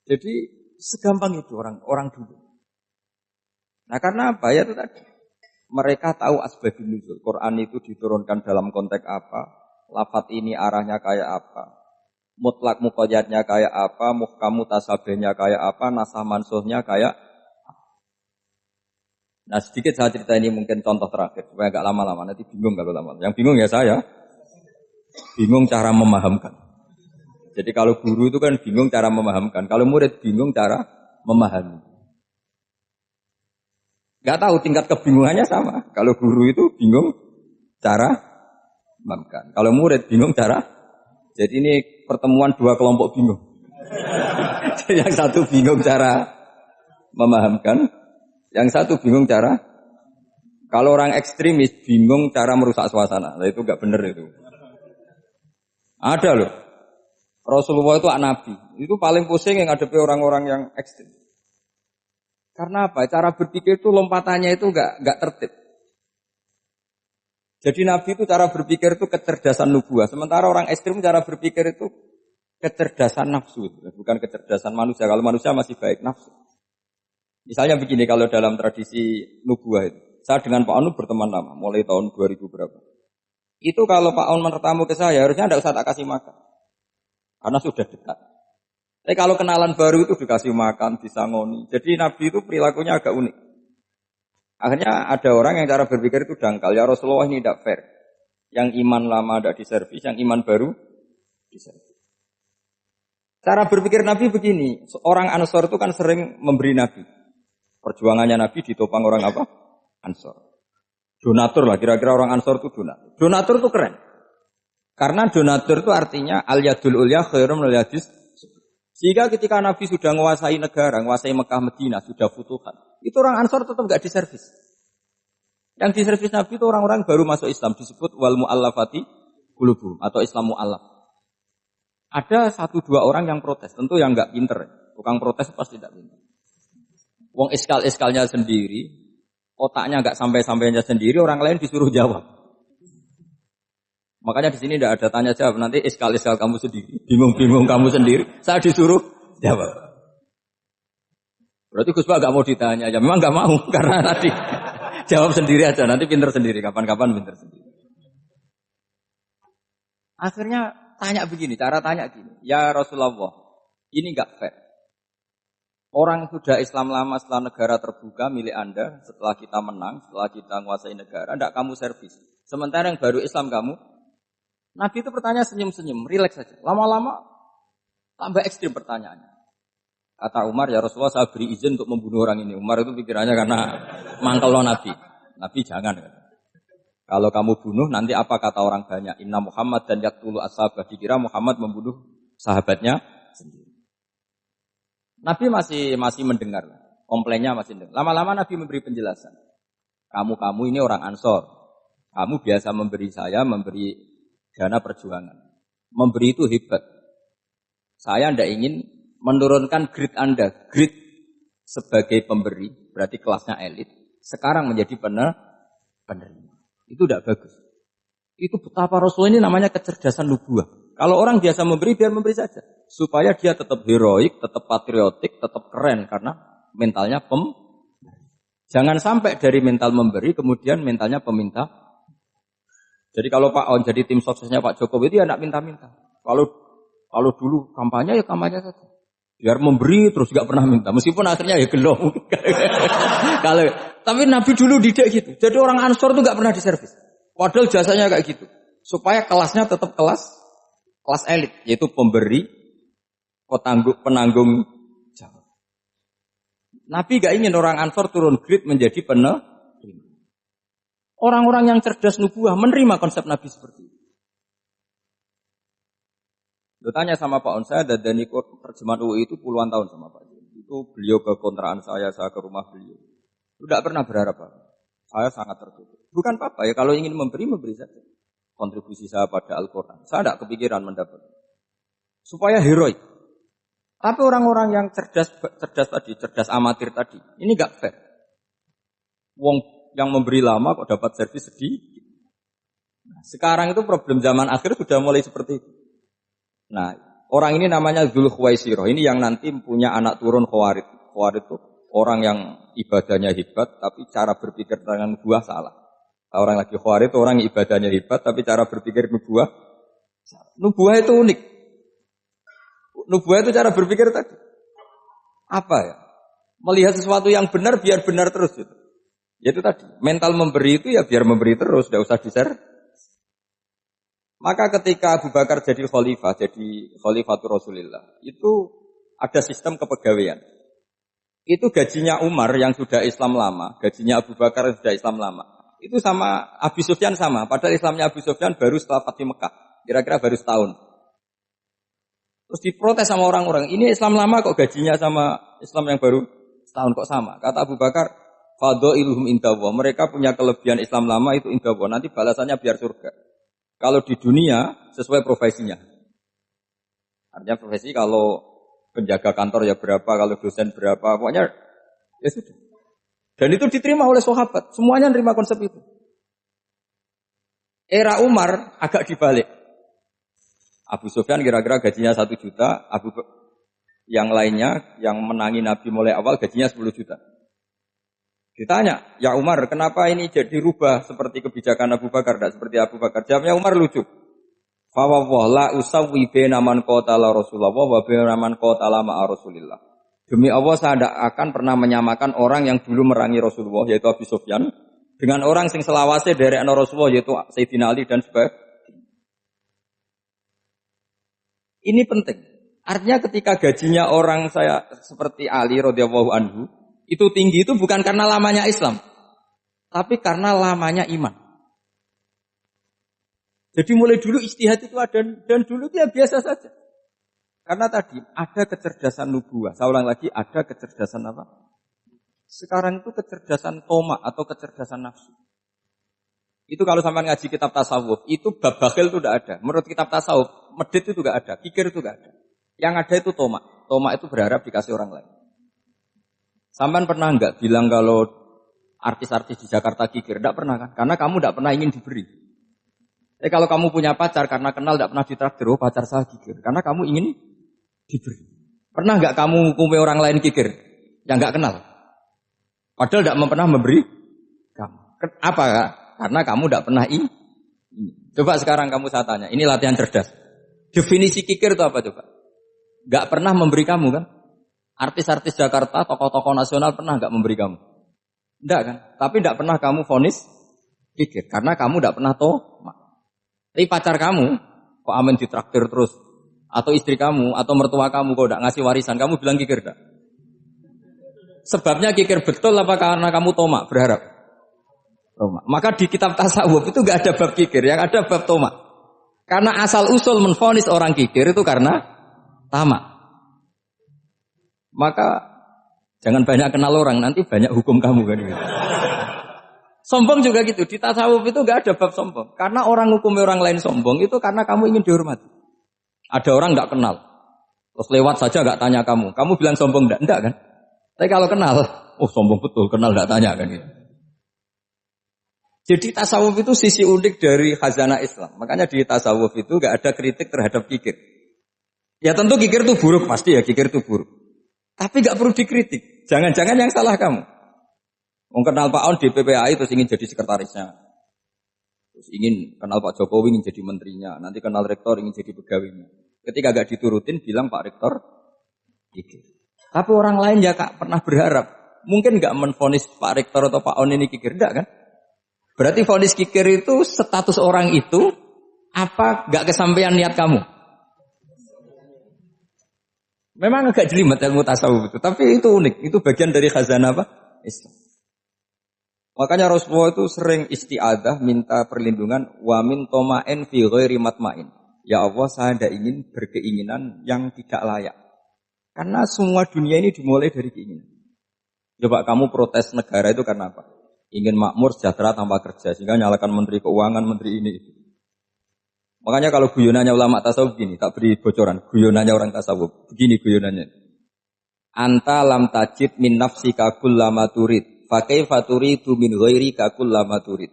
Jadi segampang itu orang dulu. Nah karena apa ya itu tadi. Mereka tahu asbabun nuzul. Quran itu diturunkan dalam konteks apa? Lafaz ini arahnya kayak apa? Mutlak muqayyadnya kayak apa? Muhkam mutasabihnya kayak apa? Nasah mansuhnya kayak. Nah sedikit saya cerita ini mungkin contoh terakhir supaya agak lama-lama nanti bingung kalau lama. Yang bingung ya saya, bingung cara memahamkan. Jadi kalau guru itu kan bingung cara memahamkan, kalau murid bingung cara memahami. Gak tahu tingkat kebingungannya sama. Kalau guru itu bingung cara memahamkan, kalau murid bingung cara. Jadi ini pertemuan 2 kelompok bingung. Yang satu bingung cara memahamkan. Yang satu bingung cara, kalau orang ekstremis bingung cara merusak suasana. Nah itu enggak benar itu. Ada loh. Rasulullah itu nabi. Itu paling pusing yang ngadepi orang-orang yang ekstrim. Karena apa? Cara berpikir itu lompatannya itu enggak tertib. Jadi nabi itu cara berpikir itu kecerdasan nubuah. Sementara orang ekstrim cara berpikir itu kecerdasan nafsu. Bukan kecerdasan manusia. Kalau manusia masih baik nafsu. Misalnya begini, kalau dalam tradisi nubuah itu, saya dengan Pak Anu berteman lama, mulai tahun 2000 berapa. Itu kalau Pak Anu bertamu ke saya, harusnya tidak usah tak kasih makan. Karena sudah dekat. Tapi kalau kenalan baru itu dikasih makan, disangoni. Jadi Nabi itu perilakunya agak unik. Akhirnya ada orang yang cara berpikir itu dangkal. Ya Rasulullah ini tidak fair. Yang iman lama tidak diservis, yang iman baru diservis. Cara berpikir Nabi begini, orang Ansor itu kan sering memberi Nabi. Perjuangannya Nabi ditopang orang apa? Ansor. Donatur lah, kira-kira orang Ansor itu donatur. Donatur itu keren. Karena donatur itu artinya al-yadul ulya khairum minal yadis. Sehingga ketika Nabi sudah menguasai negara, menguasai Mekah Madinah, sudah futuhan. Itu orang Ansor tetap enggak diservis. Yang diservis Nabi itu orang-orang baru masuk Islam, disebut wal mu'allafati qulubuhum atau Islam mu'allaf. Ada 1-2 orang yang protes, tentu yang enggak pinter. Tukang protes pasti tidak pinter. Wong iskal-iskalnya sendiri, otaknya enggak sampai-sampainya sendiri, orang lain disuruh jawab. Makanya di sini tidak ada tanya jawab, nanti iskal-iskal kamu sendiri, bingung-bingung kamu sendiri, saya disuruh jawab. Berarti Gus Pak enggak mau ditanya, ya memang enggak mau karena tadi jawab sendiri aja, nanti pinter sendiri, kapan-kapan pinter sendiri. Akhirnya tanya begini, cara tanya gini, ya Rasulullah, ini enggak fair. Orang sudah Islam lama setelah negara terbuka milik Anda, setelah kita menang, setelah kita menguasai negara, tidak kamu servis. Sementara yang baru Islam kamu, Nabi itu bertanya senyum-senyum, rileks saja. Lama-lama tambah ekstrim pertanyaannya. Kata Umar, ya Rasulullah saya beri izin untuk membunuh orang ini. Umar itu pikirannya karena mangkel lo Nabi. Nabi jangan. Kalau kamu bunuh, nanti apa kata orang banyak? Inna Muhammad dan yaktulu ashabah. Dikira Muhammad membunuh sahabatnya sendiri. Nabi masih mendengar, komplainnya masih mendengar. Lama-lama Nabi memberi penjelasan. Kamu ini orang Ansor. Kamu biasa memberi saya, memberi dana perjuangan. Memberi itu hebat. Saya tidak ingin menurunkan grade Anda. Grade sebagai pemberi, berarti kelasnya elit. Sekarang menjadi penerima. Itu tidak bagus. Itu betapa Rasul ini namanya kecerdasan nubuah. Kalau orang biasa memberi, biar memberi saja. Supaya dia tetap heroik, tetap patriotik, tetap keren. Karena mentalnya Jangan sampai dari mental memberi, kemudian mentalnya peminta. Jadi kalau Pak On jadi tim suksesnya Pak Jokowi, dia tidak minta-minta. Kalau dulu kampanye, ya kampanye saja. Biar memberi, terus gak pernah minta. Meskipun akhirnya ya gelong. Tapi Nabi dulu didik gitu. Jadi orang Ansor itu gak pernah diservis. Padahal jasanya kayak gitu. Supaya kelasnya tetap kelas elit, yaitu pemberi, penanggung jawab. Nabi gak ingin orang Ansor turun grade menjadi penerima. Orang-orang yang cerdas nubuah menerima konsep Nabi seperti itu. Lu tanya sama Pak On, saya dadani terjemahan UI itu puluhan tahun sama Pak. Itu beliau ke kontrakan saya ke rumah beliau. Tidak pernah berharap apa. Saya sangat tertutup. Bukan apa-apa ya, kalau ingin memberi saja. Kontribusi saya pada Al-Quran. Saya tidak kepikiran mendapat. Supaya heroik. Tapi orang-orang yang cerdas tadi, cerdas amatir tadi, ini gak fair. Wong yang memberi lama kok dapat servis sedikit. Nah, sekarang itu problem zaman akhir sudah mulai seperti itu. Nah, orang ini namanya Dzul Khuwaisirah. Ini yang nanti punya anak turun Khawarid. Khawarid itu orang yang ibadahnya hebat, tapi cara berpikir dengan nubuah salah. Orang lagi Khawarid itu orang yang ibadahnya hebat, tapi cara berpikir nubuah salah. Nubuah itu unik. Nubuah itu cara berpikir tadi. Apa ya? Melihat sesuatu yang benar biar benar terus gitu. Yaitu tadi, mental memberi itu ya biar memberi terus, tidak usah di-share. Maka ketika Abu Bakar jadi khalifatul Rasulullah, itu ada sistem kepegawaian. Itu gajinya Umar yang sudah Islam lama, gajinya Abu Bakar yang sudah Islam lama. Itu sama Abu Sufyan sama, padahal Islamnya Abu Sufyan baru setelah Fathu Mekah, kira-kira baru setahun. Terus diprotes sama orang-orang, ini Islam lama kok gajinya sama Islam yang baru setahun kok sama. Kata Abu Bakar, fadailuhum indallah, mereka punya kelebihan Islam lama itu indallah, nanti balasannya biar surga. Kalau di dunia sesuai profesinya. Artinya profesi kalau penjaga kantor ya berapa, kalau dosen berapa, pokoknya ya sudah. Dan itu diterima oleh sahabat, semuanya nerima konsep itu. Era Umar agak dibalik. Abu Sufyan kira-kira gajinya 1 juta, yang lainnya yang menangi Nabi mulai awal gajinya 10 juta. Ditanya, ya Umar, kenapa ini jadi rubah seperti kebijakan Abu Bakar, tidak seperti Abu Bakar? Jawabnya Umar lucu. Fawwah la usawwi baina man qatala Rasulullah wa baina man qatala ma'a Rasulillah. Demi Allah saya tidak akan pernah menyamakan orang yang dulu merangi Rasulullah yaitu Abu Sufyan dengan orang sing selawase dari Rasulullah yaitu Sayyidina Ali dan sebagainya. Ini penting. Artinya ketika gajinya orang saya seperti Ali radhiyallahu anhu itu tinggi itu bukan karena lamanya Islam, tapi karena lamanya iman. Jadi mulai dulu ijtihad itu ada dan dulu dia biasa saja. Karena tadi ada kecerdasan nubuah. Saya ulang lagi, ada kecerdasan apa? Sekarang itu kecerdasan toma atau kecerdasan nafsu. Itu kalau sampai ngaji kitab tasawuf, itu bab bakhil itu tidak ada. Menurut kitab tasawuf, medit itu tidak ada, kikir itu tidak ada. Yang ada itu toma. Toma itu berharap dikasih orang lain. Sampai pernah enggak bilang kalau artis-artis di Jakarta kikir? Tidak pernah kan? Karena kamu tidak pernah ingin diberi. Kalau kamu punya pacar karena kenal tidak pernah ditraktir, oh pacar saya kikir. Karena kamu ingin diberi. Pernah enggak kamu hukumi orang lain kikir? Yang enggak kenal. Padahal tidak pernah memberi kamu. Apa kak? Karena kamu tidak pernah ingin. Coba sekarang kamu saya tanya, ini latihan cerdas. Definisi kikir itu apa coba? Enggak pernah memberi kamu kan? Artis-artis Jakarta, tokoh-tokoh nasional pernah enggak memberi kamu? Enggak kan? Tapi enggak pernah kamu vonis kikir. Karena kamu enggak pernah Tapi pacar kamu, kok amin ditraktir terus. Atau istri kamu, atau mertua kamu, kok enggak ngasih warisan. Kamu bilang kikir enggak? Sebabnya kikir betul apa karena kamu tomak, berharap? Tomak. Maka di kitab tasawuf itu enggak ada bab kikir, yang ada bab tomak. Karena asal usul menvonis orang kikir itu karena tamak. Maka jangan banyak kenal orang, nanti banyak hukum kamu kan. Sombong juga gitu, di tasawuf itu enggak ada bab sombong. Karena orang hukumi orang lain sombong itu karena kamu ingin dihormati. Ada orang enggak kenal, terus lewat saja enggak tanya kamu bilang sombong enggak kan? Tapi kalau kenal, oh sombong betul, kenal enggak tanya kan gitu. Jadi tasawuf itu sisi unik dari khazanah Islam. Makanya di tasawuf itu enggak ada kritik terhadap kikir. Ya tentu kikir itu buruk, pasti ya kikir itu buruk. Tapi gak perlu dikritik. Jangan-jangan yang salah kamu. Mau kenal Pak On di PPAI terus ingin jadi sekretarisnya. Terus ingin kenal Pak Jokowi ingin jadi menterinya. Nanti kenal rektor ingin jadi pegawainya. Ketika gak diturutin bilang Pak Rektor kikir. Tapi orang lain ya kak pernah berharap. Mungkin gak menvonis Pak Rektor atau Pak On ini kikir. Enggak kan? Berarti vonis kikir itu status orang itu apa gak kesampaian niat kamu? Memang agak jelimet ilmu tasawuf itu, tapi itu unik. Itu bagian dari khazanah apa? Islam. Makanya Rasulullah itu sering isti'adzah minta perlindungan wa min toma'in fi ghairi matma'in. Ya Allah, saya tidak ingin berkeinginan yang tidak layak. Karena semua dunia ini dimulai dari keinginan. Coba kamu protes negara itu karena apa? Ingin makmur, sejahtera tanpa kerja. Sehingga nyalakan menteri keuangan, menteri ini itu. Makanya kalau guyonannya ulama tasawuf begini, tak beri bocoran. Guyonannya orang tasawuf. Begini guyonannya. Anta lam tajid min nafsika kullama turid. Fakaifa turidu min ghairika kullama turid.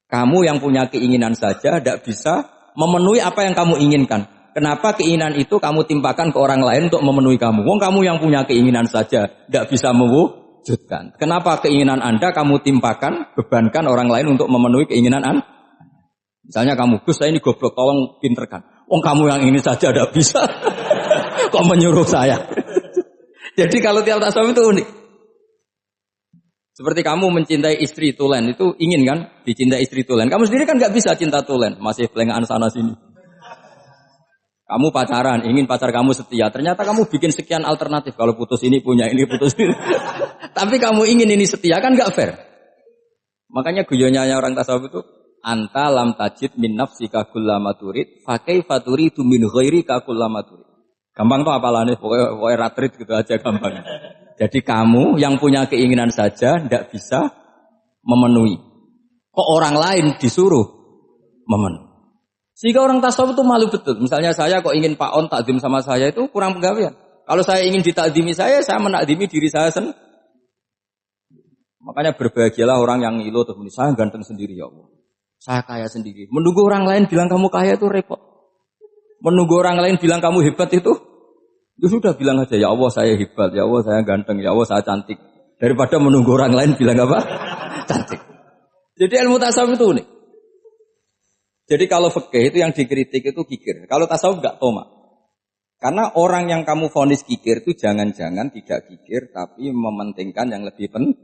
Kamu yang punya keinginan saja tidak bisa memenuhi apa yang kamu inginkan. Kenapa keinginan itu kamu timpakan ke orang lain untuk memenuhi kamu? Wong kamu yang punya keinginan saja tidak bisa mewujudkan. Kenapa keinginan Anda kamu timpakan, bebankan orang lain untuk memenuhi keinginan Anda? Misalnya kamu, Gus saya ini goblok, tolong pinterkan. Wong kamu yang ini saja tidak bisa. Kok menyuruh saya? Jadi kalau tiap tasawuf itu unik. Seperti kamu mencintai istri tulen, itu ingin kan dicintai istri tulen. Kamu sendiri kan nggak bisa cinta tulen, masih pelengahan sana sini. Kamu pacaran, ingin pacar kamu setia. Ternyata kamu bikin sekian alternatif. Kalau putus ini punya ini, putus ini. Tapi kamu ingin ini setia, kan nggak fair. Makanya guyonanya orang tasawuf itu, anta lam tajid min nafsika kullama turid, fakaifa turidu min ghairika kullama turid. Gampang tuh apalane, pokoknya ratrit gitu aja gampang. Jadi kamu yang punya keinginan saja tidak bisa memenuhi. Kok orang lain disuruh memenuhi. Sehingga orang tasawuf itu malu betul. Misalnya saya kok ingin Pak On takdim sama saya itu kurang penggawean. Kalau saya ingin ditakdimi saya menakdimi diri saya sendiri. Makanya berbahagialah orang yang ngilu terus saya ganteng sendiri ya Allah. Saya kaya sendiri. Menunggu orang lain bilang kamu kaya itu repot. Menunggu orang lain bilang kamu hebat itu ya sudah bilang aja, ya Allah saya hebat, ya Allah saya ganteng, ya Allah saya cantik. Daripada menunggu orang lain bilang apa? Cantik. Jadi ilmu tasawuf itu unik. Jadi kalau fikih itu yang dikritik itu kikir. Kalau tasawuf enggak toma. Karena orang yang kamu vonis kikir itu jangan-jangan tidak kikir, tapi mementingkan yang lebih penting.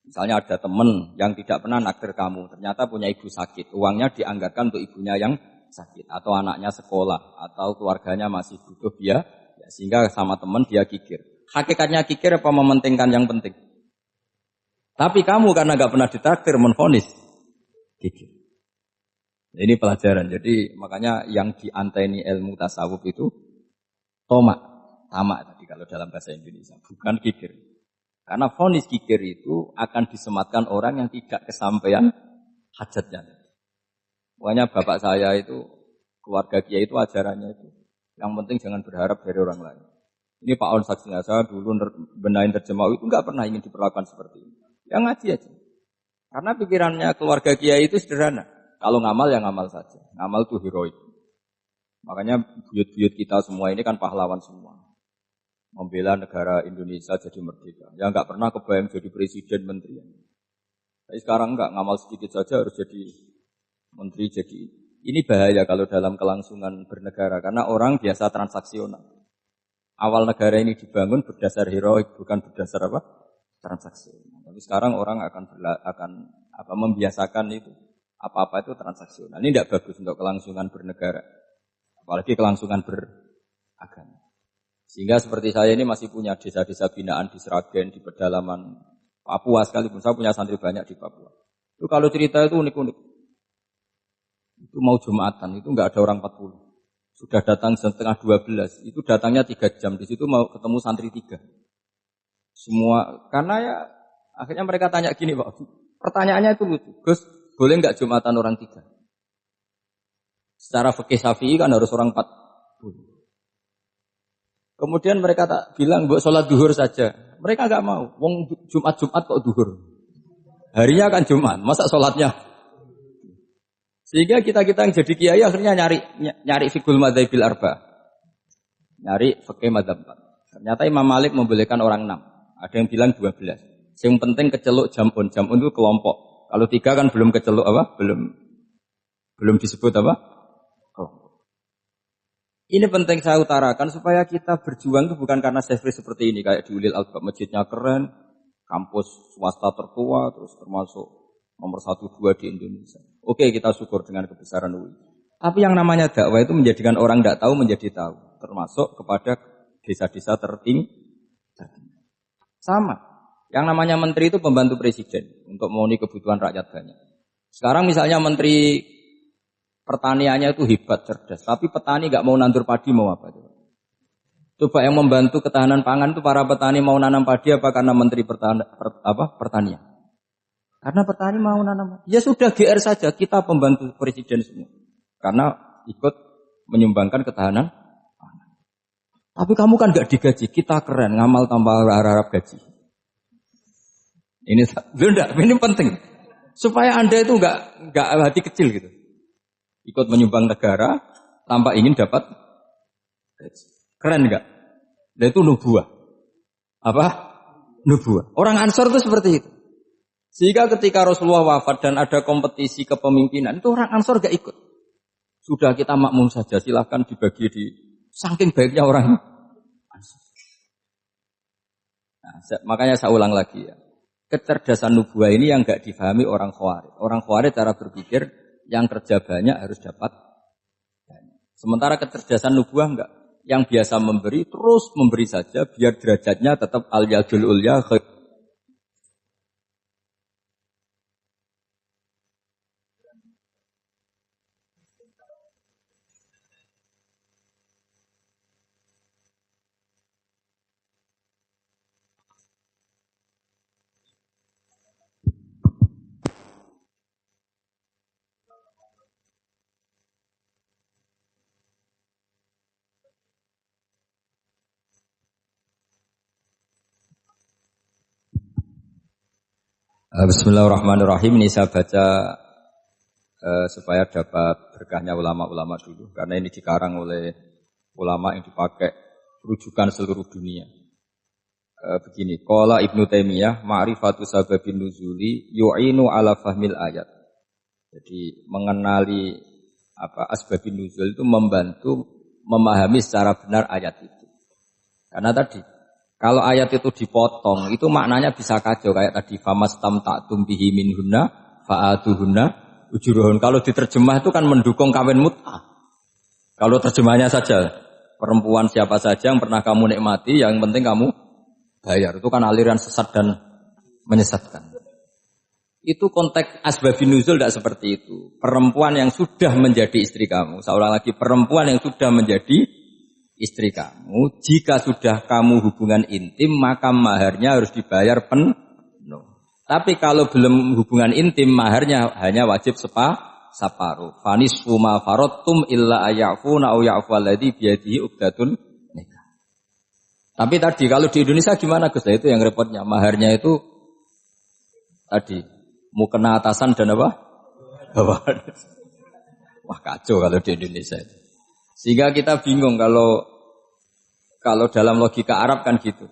Misalnya ada teman yang tidak pernah naksir kamu, ternyata punya ibu sakit. Uangnya dianggarkan untuk ibunya yang sakit. Atau anaknya sekolah. Atau keluarganya masih butuh biaya. Sehingga sama teman dia kikir. Hakikatnya kikir apa mementingkan yang penting? Tapi kamu karena gak pernah ditakdir menvonis kikir. Ini pelajaran. Jadi makanya yang dianteni ilmu tasawuf itu tomak. Tamak tadi kalau dalam bahasa Indonesia. Bukan kikir. Karena vonis kikir itu akan disematkan orang yang tidak kesampaian hajatnya. Makanya bapak saya itu, keluarga kiai itu ajarannya itu. Yang penting jangan berharap dari orang lain. Ini Pak On saksinya, saya dulu benahin terjemah itu nggak pernah ingin diperlakukan seperti ini. Yang ngaji aja. Karena pikirannya keluarga kiai itu sederhana. Kalau ngamal ya ngamal saja. Ngamal itu heroik. Makanya buyut-buyut kita semua ini kan pahlawan semua. Membela negara Indonesia jadi merdeka. Ya nggak pernah kebayang jadi presiden menteri. Tapi sekarang nggak, ngamal sedikit saja harus jadi menteri jadi. Ini bahaya kalau dalam kelangsungan bernegara karena orang biasa transaksional. Awal negara ini dibangun berdasar heroik bukan berdasar apa? Transaksional. Tapi sekarang orang akan membiasakan itu. Apa-apa itu transaksional. Ini tidak bagus untuk kelangsungan bernegara. Apalagi kelangsungan beragama. Sehingga seperti saya ini masih punya desa-desa binaan di Sragen, di pedalaman Papua sekalipun. Saya punya santri banyak di Papua. Itu kalau cerita itu unik-unik. Itu mau Jumatan, itu enggak ada orang 40. Sudah datang setengah 12, itu datangnya 3 jam. Di situ mau ketemu santri 3. Semua, karena ya akhirnya mereka tanya gini Pak. Pertanyaannya itu lucu. Gus, boleh enggak Jumatan orang 3? Secara fikih Syafi'i kan harus orang 40. Kemudian mereka tak bilang, buat sholat duhur saja. Mereka enggak mau. Wong Jumat kok duhur. Harinya kan Jumat, masa sholatnya? Sehingga kita-kita yang jadi kiai akhirnya nyari fikul madzhabil arba. Nyari fikih madzhab 4. Ternyata Imam Malik membolehkan orang 6. Ada yang bilang 12. Yang penting keceluk jamun. Jamun itu kelompok. Kalau 3 kan belum keceluk apa? Belum disebut apa? Kelompok. Ini penting saya utarakan supaya kita berjuang itu bukan karena sefri seperti ini. Kayak di Ulil Albab, masjidnya keren, kampus swasta tertua, terus termasuk nomor 1-2 di Indonesia. Oke, kita syukur dengan kebesaran UI. Tapi yang namanya dakwah itu menjadikan orang tidak tahu menjadi tahu. Termasuk kepada desa-desa tertinggi. Sama. Yang namanya menteri itu pembantu presiden. Untuk memenuhi kebutuhan rakyat banyak. Sekarang misalnya menteri pertaniannya itu hebat, cerdas. Tapi petani nggak mau nandur padi mau apa? Coba yang membantu ketahanan pangan itu para petani mau nanam padi apa karena Menteri Pertanian? Karena petani mau nanam. Ya sudah GR saja, kita pembantu presiden semua. Karena ikut menyumbangkan ketahanan pangan. Tapi kamu kan nggak digaji, kita keren, ngamal tanpa harap gaji. Ini penting. Supaya Anda itu nggak hati kecil gitu. Ikut menyumbang negara tanpa ingin dapat gaji. Keren enggak? Dan itu nubuah. Apa? Nubuah. Orang Ansor itu seperti itu. Sehingga ketika Rasulullah wafat dan ada kompetisi kepemimpinan, itu orang Ansor enggak ikut. Sudah kita makmum saja, silahkan dibagi di saking baiknya orang Ansor. Nah, makanya saya ulang lagi ya. Kecerdasan nubuah ini yang enggak difahami orang Khawarij. Orang Khawarij cara berpikir yang kerja banyak harus dapat banyak. Sementara kecerdasan nubuah enggak. Yang biasa memberi, terus memberi saja, biar derajatnya tetap al-yadul ulya. Bismillahirrahmanirrahim. Ini saya baca supaya dapat berkahnya ulama-ulama dulu. Karena ini dikarang oleh ulama yang dipakai rujukan seluruh dunia. Begini, qala Ibnu Taimiyah, ma'rifatu sababin nuzuli yu'inu ala fahmil ayat. Jadi mengenali asbabin nuzul itu membantu memahami secara benar ayat itu. Karena tadi kalau ayat itu dipotong, itu maknanya bisa kacau kayak tadi famastamta'tum bihi minhunna fa'atuhunna ujuruhun. Kalau diterjemah itu kan mendukung kawin mut'ah. Kalau terjemahnya saja perempuan siapa saja yang pernah kamu nikmati, yang penting kamu bayar. Itu kan aliran sesat dan menyesatkan. Itu konteks asbabun nuzul tidak seperti itu. Perempuan yang sudah menjadi istri kamu, seorang lagi perempuan yang sudah menjadi istri kamu, jika sudah kamu hubungan intim, maka maharnya harus dibayar penuh. Tapi kalau belum hubungan intim, maharnya hanya wajib separuh. Fanisfu ma faradtum illa ayafuna au ya'fu alladhi biyadihi uqdatun nikah. Tapi tadi kalau di Indonesia gimana Gus? Itu yang repotnya. Maharnya itu tadi mukena atasan dan apa? Bawahan. Wah kacau kalau di Indonesia itu. Sehingga kita bingung kalau dalam logika Arab kan gitu.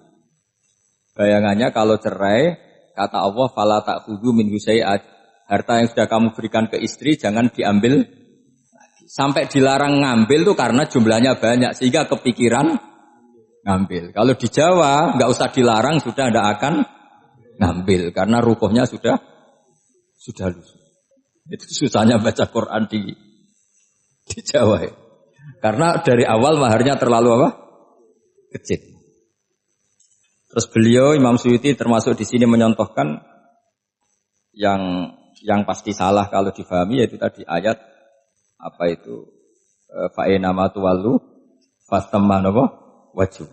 Bayangannya kalau cerai, kata Allah fala ta'khudhu minhu syai'at. Harta yang sudah kamu berikan ke istri jangan diambil lagi. Sampai dilarang ngambil tuh karena jumlahnya banyak sehingga kepikiran ngambil. Kalau di Jawa enggak usah dilarang sudah tidak akan ngambil karena rukuhnya sudah lusuh. Itu susahnya baca Quran di Jawa ya. Karena dari awal maharnya terlalu apa? Kecil. Terus beliau Imam Suyuti termasuk di sini menyontohkan yang pasti salah kalau difahami yaitu tadi ayat apa itu fa'inama tuwallu fastamma wajhu.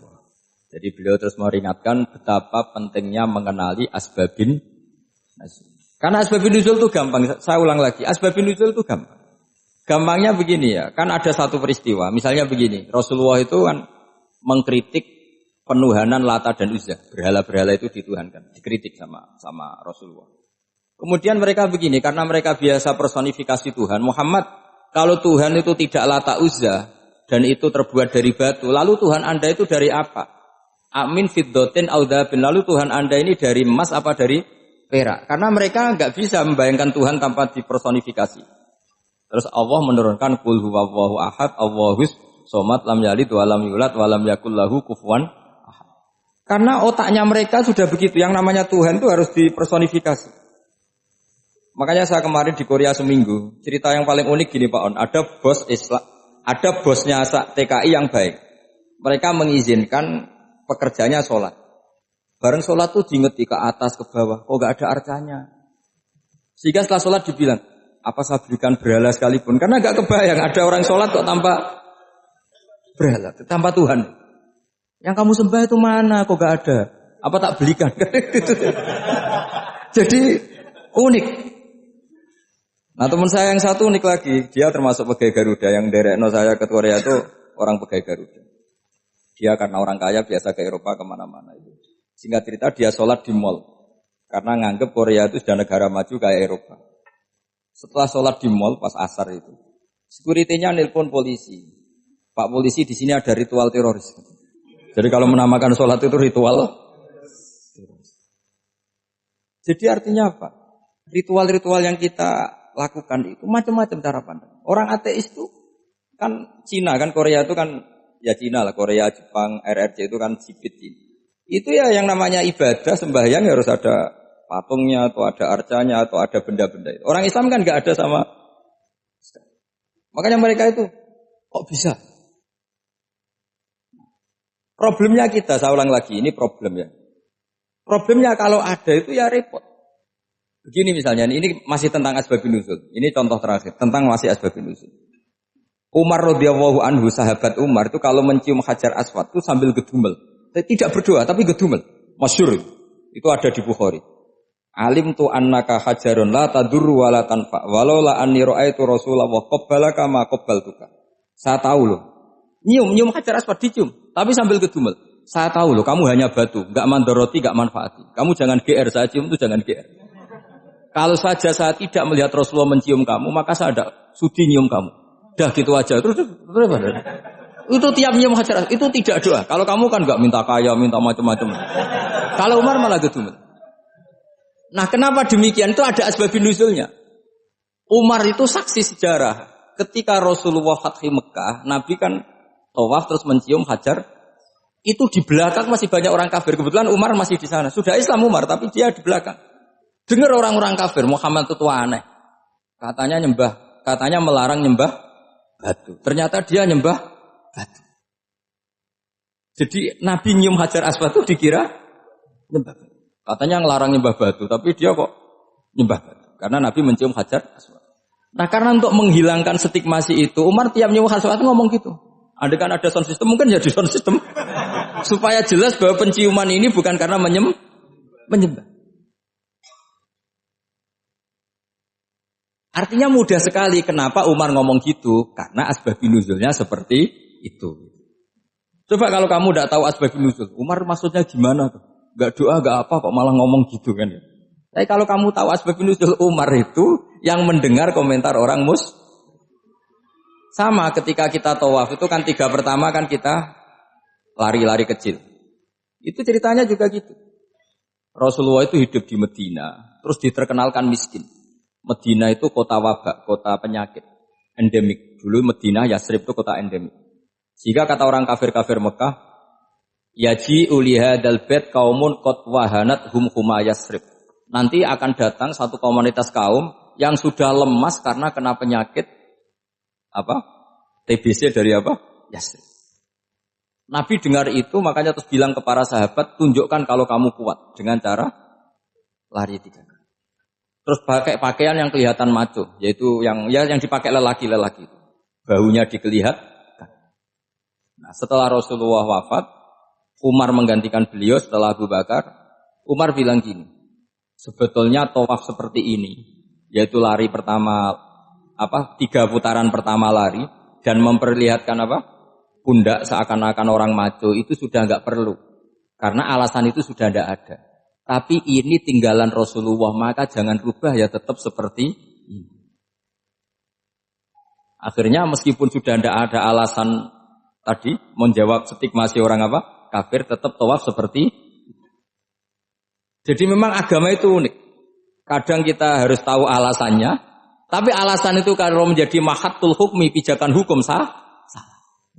Jadi beliau terus meringatkan betapa pentingnya mengenali asbabin nuzul. Karena asbabin nuzul itu gampang. Saya ulang lagi, asbabin nuzul itu gampang. Gampangnya begini ya, kan ada satu peristiwa, misalnya begini, Rasulullah itu kan mengkritik penuhanan Lata dan Uzza, berhala-berhala itu dituhankan, dikritik sama Rasulullah. Kemudian mereka begini, karena mereka biasa personifikasi Tuhan, Muhammad, kalau Tuhan itu tidak Lata Uzza, dan itu terbuat dari batu, lalu Tuhan Anda itu dari apa? Amin fiddotin audabin, lalu Tuhan Anda ini dari emas apa dari perak? Karena mereka nggak bisa membayangkan Tuhan tanpa dipersonifikasi. Terus Allah menurunkan qul huwallahu ahad, Allahus somad, lam yalid wa lam yulad wa lam yakul lahu kufuwan ahad. Karena otaknya mereka sudah begitu, yang namanya Tuhan itu harus dipersonifikasi. Makanya saya kemarin di Korea seminggu, cerita yang paling unik gini Pak On, ada bos Islam, ada bosnya TKI yang baik. Mereka mengizinkan pekerjanya sholat. Bareng sholat tuh diingeti ke atas ke bawah, kok gak ada arcanya. Sehingga setelah sholat dibilang, Apa saya berikan berhala sekalipun? Karena nggak kebayang ada orang sholat kok tanpa berhala, tanpa Tuhan. Yang kamu sembah itu mana? Kok nggak ada? Apa tak belikan? Jadi unik. Nah teman saya yang satu unik lagi. Dia termasuk pegawai Garuda. Yang derekno saya ke Korea itu orang pegawai Garuda. Dia karena orang kaya biasa ke Eropa kemana-mana itu. Singkat cerita dia sholat di mall. Karena nganggep Korea itu sudah negara maju kayak Eropa. Setelah sholat di mall pas asar itu, security-nya nelpon polisi. Pak polisi di sini ada ritual teroris. Jadi kalau menamakan sholat itu ritual teroris. Jadi artinya apa? Ritual-ritual yang kita lakukan itu macam-macam cara pandang. Orang ateis itu kan Cina kan Korea itu kan ya Cina lah, Korea, Jepang, RRC itu kan sipit Cina. Itu ya yang namanya ibadah sembahyang harus ada patungnya atau ada arcanya atau ada benda-benda itu. Orang Islam kan nggak ada sama. Makanya mereka itu kok bisa? Problemnya kita, saya ulang lagi, ini problem ya. Problemnya kalau ada itu ya repot. Begini misalnya, ini masih tentang asbabun nuzul. Ini contoh terakhir tentang masih asbabun nuzul. Umar radhiyallahu anhu, sahabat Umar itu kalau mencium Hajar Aswad itu sambil gedumel. Tidak berdoa tapi gedumel. Masyhur itu ada di Bukhari. Alim tu annaka hajarun la tadurru wa la tanfa walau la anni ra'aitu Rasulullah qabbalaka ma qabbaltuka. Saya tahu loh. Nyium Hajar Aswad dicium tapi sambil gedumel. Saya tahu loh kamu hanya batu, enggak mandoroti, enggak manfaati. Kamu jangan GR, saya cium itu jangan GR. Kalau saja saya tidak melihat Rasulullah mencium kamu, maka saya ada sudi nyium kamu. Dah gitu aja. Terus itu tiap nyium Hajar Aswad itu tidak doa. Kalau kamu kan enggak minta kaya, minta macam-macam. Kalau Umar malah gedumel. Nah kenapa demikian? Itu ada asbabun nuzulnya. Umar itu saksi sejarah. Ketika Rasulullah Fathi Mekah, Nabi kan tawaf terus mencium Hajar. Itu di belakang masih banyak orang kafir. Kebetulan Umar masih di sana. Sudah Islam Umar, tapi dia di belakang. Dengar orang-orang kafir, Muhammad itu tua aneh. Katanya melarang nyembah batu. Ternyata dia nyembah batu. Jadi Nabi nyium Hajar Aswad itu dikira nyembah batu. Katanya ngelarang nyembah batu, tapi dia kok nyembah batu. Karena Nabi mencium Hajar Aswad. Nah karena untuk menghilangkan stigmasi itu, Umar tiap nyium Hajar Aswad ngomong gitu. Ada kan ada sound system, mungkin jadi sound system. Supaya jelas bahwa penciuman ini bukan karena menyembah. Artinya mudah sekali kenapa Umar ngomong gitu. Karena asbabun nuzulnya seperti itu. Coba kalau kamu tidak tahu asbabun nuzul, Umar maksudnya gimana tuh? Gak doa, gak apa, kok malah ngomong gitu kan ya. Tapi kalau kamu tahu asbabun nuzul Umar itu yang mendengar komentar orang sama ketika kita tawaf itu kan 3 pertama kan kita lari-lari kecil. Itu ceritanya juga gitu. Rasulullah itu hidup di Medina, terus diterkenalkan miskin. Medina itu kota wabak, kota penyakit, endemik. Dulu Medina, Yasrib itu kota endemik. Jika kata orang kafir-kafir Mekah, yaji uliha dalbet kaumun kot wahanat huma Yasrib. Nanti akan datang satu komunitas kaum yang sudah lemas karena kena penyakit TBC dari Yasrib. Nabi dengar itu makanya terus bilang ke para sahabat, tunjukkan kalau kamu kuat dengan cara lari 3 kali. Terus pakai pakaian yang kelihatan maco, yaitu yang dipakai lelaki-lelaki. Bahunya dikelihatan. Nah, setelah Rasulullah wafat, Umar menggantikan beliau setelah Abu Bakar. Umar bilang gini, sebetulnya tawaf seperti ini, yaitu lari pertama 3 putaran pertama lari dan memperlihatkan pundak seakan-akan orang maco itu sudah enggak perlu. Karena alasan itu sudah tidak ada. Tapi ini tinggalan Rasulullah, maka jangan rubah ya tetap seperti ini. Akhirnya meskipun sudah tidak ada alasan tadi menjawab stigmasi orang kafir, tetap tawaf seperti itu. Jadi memang agama itu unik. Kadang kita harus tahu alasannya, tapi alasan itu kalau menjadi mahatul hukmi, pijakan hukum salah.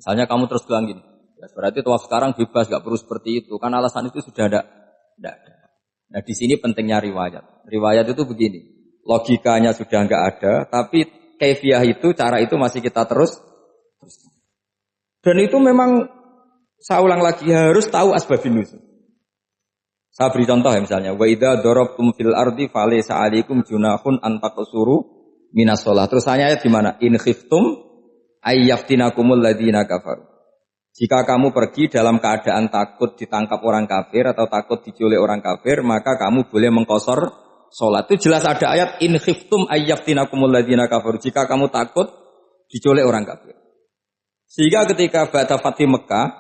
Misalnya kamu terus bilang gini, ya berarti tawaf sekarang bebas, gak perlu seperti itu. Kan alasan itu sudah tidak ada. Nah di sini pentingnya riwayat. Riwayat itu begini, logikanya sudah enggak ada, tapi kaifiyah itu, cara itu masih kita terus. Dan itu memang, saya ulang lagi, harus tahu asbabun nuzul. Saya beri contoh ya misalnya, wa idza darabtum fil ardi falaysa 'alaikum junahun an taqsuru minas sholat. Terus ayat di mana? In khiftum ayyaftinakumul ladzina kafaru. Jika kamu pergi dalam keadaan takut ditangkap orang kafir atau takut diculik orang kafir, maka kamu boleh mengqashar sholat. Itu jelas ada ayat in khiftum ayyaftinakumul ladzina kafaru. Jika kamu takut diculik orang kafir. Sehingga ketika ba'da Fatih Mekah,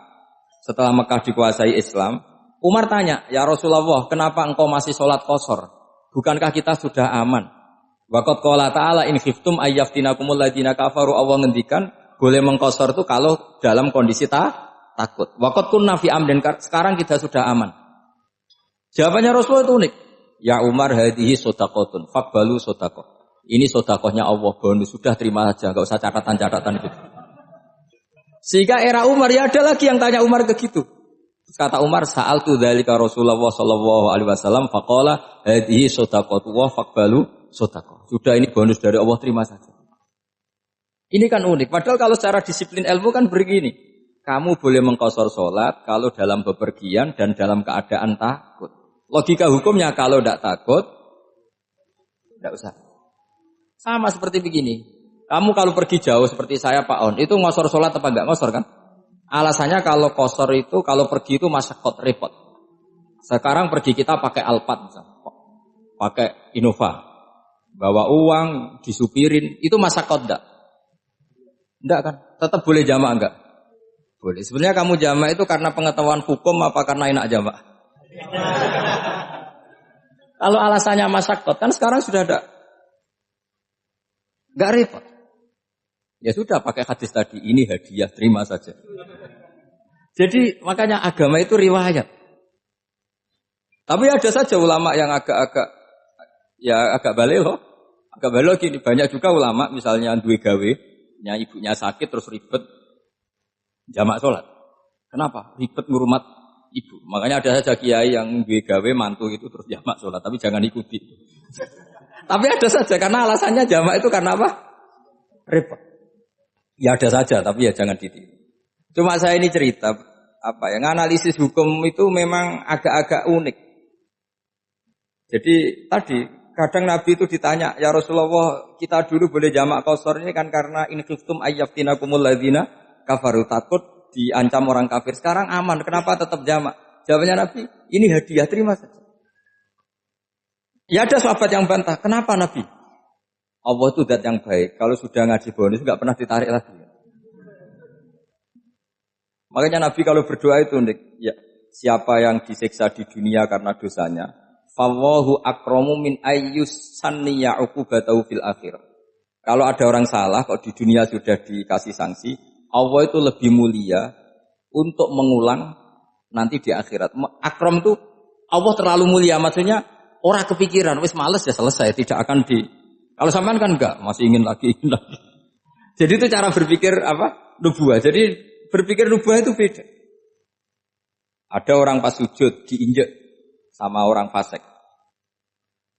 setelah Mekah dikuasai Islam, Umar tanya, "Ya Rasulullah, kenapa engkau masih sholat qashar? Bukankah kita sudah aman?" Waqad qala ta'ala in khiftum ayyaftinakumul ladzina kafaru. Allah ngendikan boleh mengqashar itu kalau dalam kondisi takut. Waqad kunna fi amrin, sekarang kita sudah aman. Jawabannya Rasulullah itu unik. Ya Umar, hadhihi shadaqatun faqbalu shadaqah. Ini sedekahnya Allah, bonus, sudah terima saja, enggak usah catatan-catatan gitu. Sehingga era Umar ya ada lagi yang tanya Umar begitu. Kata Umar, sa'altu dzalika Rasulullah sallallahu alaihi wasallam faqala hadhihi shadaqatu wa faqbalu shadaqah. Sudah ini bonus dari Allah, terima saja. Ini kan unik. Padahal kalau secara disiplin ilmu kan begini. Kamu boleh mengqashar sholat kalau dalam bepergian dan dalam keadaan takut. Logika hukumnya kalau tidak takut, tidak usah. Sama seperti begini. Kamu kalau pergi jauh seperti saya Pak On, itu ngqashar sholat apa enggak ngqashar kan? Alasannya kalau qashar itu, kalau pergi itu masyaqat, repot. Sekarang pergi kita pakai Alphard misalnya. Pakai Innova. Bawa uang, disupirin, itu masyaqat enggak? Enggak kan? Tetap boleh jamak enggak? Boleh. Sebenarnya kamu jamak itu karena pengetahuan hukum apa karena enak jamak? Kalau alasannya masyaqat kan sekarang sudah ada. Enggak repot. Ya sudah pakai hadis tadi, ini hadiah, terima saja. Jadi makanya agama itu riwayat. Tapi ada saja ulama yang agak balik loh. Agak balik gini, banyak juga ulama misalnya duwe gawe, ibunya sakit terus ribet jamak sholat. Kenapa? Ribet ngurmat ibu. Makanya ada saja kiai yang duwe gawe mantu itu terus jamak sholat, tapi jangan ikuti. Tapi ada saja karena alasannya jamak itu karena apa? Repot. Ya ada saja, tapi ya jangan ditiru. Cuma saya ini cerita yang analisis hukum itu memang agak-agak unik. Jadi tadi kadang Nabi itu ditanya, ya Rasulullah, kita dulu boleh jamak qashar ini kan karena in khiftum ayyaftinakumul ladzina kafaru, takut diancam orang kafir. Sekarang aman, kenapa tetap jamak? Jawabannya Nabi, ini hadiah, terima saja. Ya ada sahabat yang bantah, kenapa Nabi? Allah itu zat yang baik. Kalau sudah ngaji bonus nggak pernah ditarik lagi. Makanya Nabi kalau berdoa itu ya, siapa yang disiksa di dunia karena dosanya, fallahu akramu min ayyus sanniya uqubatahu fil akhir. Kalau ada orang salah kok di dunia sudah dikasih sanksi, Allah itu lebih mulia untuk mengulang nanti di akhirat. Akram itu Allah terlalu mulia, maksudnya orang kepikiran wis males ya selesai, tidak akan di. Kalau sampean kan enggak, masih ingin lagi. Jadi itu cara berpikir nubuah. Jadi berpikir nubuah itu beda. Ada orang pas sujud diinjek sama orang fasik.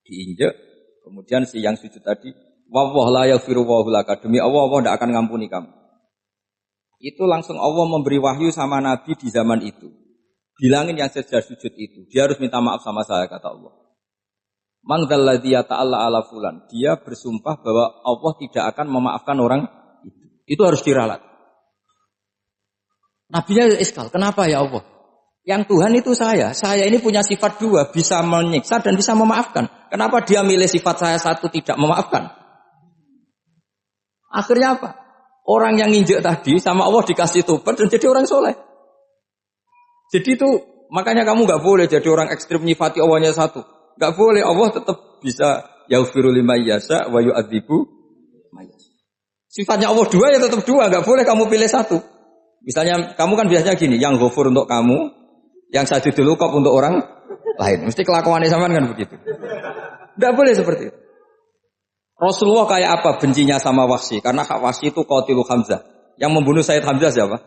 Diinjek, kemudian si yang sujud tadi, wallahu la yaghfiru wallahu laka, demi Allah tidak akan ngampuni kamu. Itu langsung Allah memberi wahyu sama Nabi di zaman itu. Bilangin yang sejak sujud itu, dia harus minta maaf sama saya, kata Allah. Mangdalladzi yata'alla ala fulan. Dia bersumpah bahwa Allah tidak akan memaafkan orang itu. Itu harus diralat. Nabinya iskal. Kenapa ya Allah? Yang Tuhan itu saya. Saya ini punya sifat dua. Bisa menyiksa dan bisa memaafkan. Kenapa dia milih sifat saya satu tidak memaafkan? Akhirnya apa? Orang yang nginjek tadi sama Allah dikasih tobat dan jadi orang soleh. Jadi itu makanya kamu gak boleh jadi orang ekstrim nyifati Allahnya satu. Gak boleh, Allah tetap bisa yaghfiru liman yasha wa yu'adzibu man yasha. Sifatnya Allah dua ya tetap dua, gak boleh kamu pilih satu. Misalnya kamu kan biasanya gini, yang ghafur untuk kamu, yang sajidul uqab untuk orang lain. Mesti kelakuannya sampean kan begitu. Gak boleh seperti itu. Rasulullah kayak apa bencinya sama Wahsy? Karena Wahsy itu qatilu Hamzah. Yang membunuh Sayyid Hamzah siapa?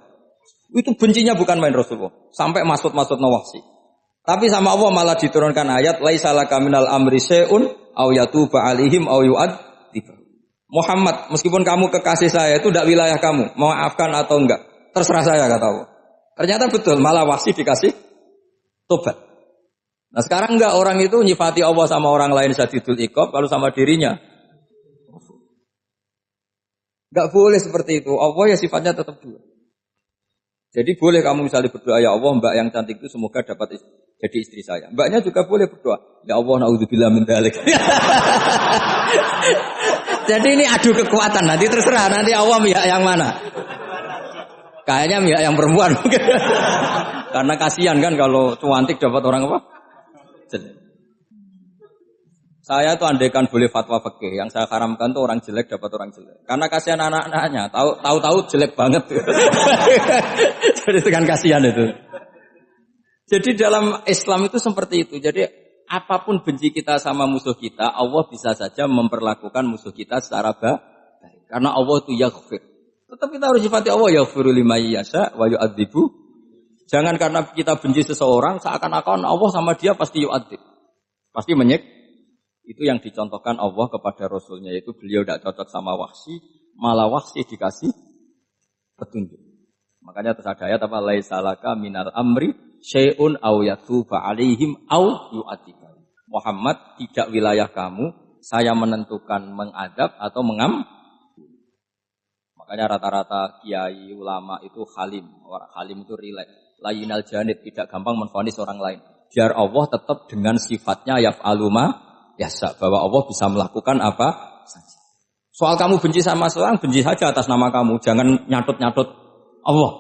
Itu bencinya bukan main Rasulullah. Sampai maksud-maksud Wahsy. Tapi sama Allah malah diturunkan ayat laisa laka minal amri syai'un aw yatuba alaihim aw yu'adzib. Muhammad, meskipun kamu kekasih saya itu tidak wilayah kamu, maafkan atau enggak, terserah saya, kata Allah. Ternyata betul, malah Wahsy dikasih tobat. Nah sekarang enggak, orang itu nyifati Allah sama orang lain sadidul iqab, kalau sama dirinya Enggak boleh seperti itu. Allah ya sifatnya tetap dua. Jadi boleh kamu misalnya berdoa, ya Allah mbak yang cantik itu semoga dapat jadi istri saya. Mbaknya juga boleh berdoa, ya Allah naudzubillah min dzalik. Jadi ini adu kekuatan, nanti terserah nanti Allah pihak yang mana. Kayaknya pihak yang perempuan mungkin. Karena kasihan kan kalau cantik dapat orang apa? Jelek. Saya tuh andaikan boleh fatwa fikih, yang saya haramkan tuh orang jelek dapat orang jelek. Karena kasihan anak-anaknya, tahu-tahu jelek banget. Jadi itu kan kasihan itu. Jadi dalam Islam itu seperti itu. Jadi apapun benci kita sama musuh kita, Allah bisa saja memperlakukan musuh kita secara baik. Karena Allah itu yaghfir. Tetap kita harus sifati Allah yaghfiru liman yasha wa yu'adzibu. Jangan karena kita benci seseorang seakan-akan Allah sama dia pasti yu'adzib. Pasti menyik. Itu yang dicontohkan Allah kepada Rasulnya, yaitu beliau tidak cocok sama Wahsy, malah Wahsy dikasih petunjuk. Makanya terus ada ayat apa? Laisa laka minal amri syai'un aw yatuba alaihim aw yu'adzibah. Muhammad, tidak wilayah kamu, saya menentukan mengadab atau Makanya rata-rata kiai ulama itu halim. Orang halim itu rileks. Layinal janib, tidak gampang menvonis orang lain. Biar Allah tetap dengan sifatnya yaf'alu ma yasha, bahwa Allah bisa melakukan apa saja. Soal kamu benci sama seorang, benci saja atas nama kamu. Jangan nyatut-nyatut Allah.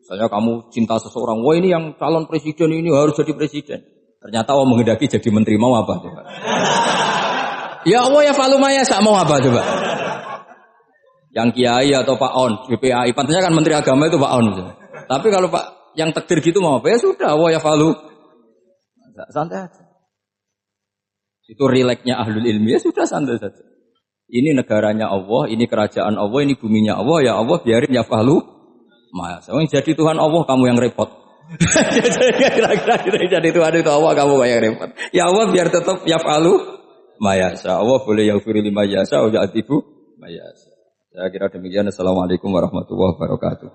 Misalnya kamu cinta seseorang, wah ini yang calon presiden ini harus jadi presiden. Ternyata Allah menghendaki jadi menteri, mau apa coba? Ya Allah ya falu ma yasha, mau apa coba? Yang kiai atau Pak On, BPAI, pantasnya kan menteri agama itu Pak On. Tapi kalau Pak yang takdir gitu mau apa? Ya sudah, Allah ya falu. Santai aja. Itu rileksnya ahlul ilmi, ya sudah santai saja. Ini negaranya Allah, ini kerajaan Allah, ini buminya Allah, ya Allah biarin ya fahlu. Mas, jadi Tuhan Allah kamu yang repot. Kira-kira jadi Tuhan itu Allah kamu yang repot. Ya Allah biar tetap ya fahlu. Mayasa Allah boleh yaghfir lima yasa wa ya'tibu mayasa. Saya kira demikian. Assalamualaikum warahmatullahi wabarakatuh.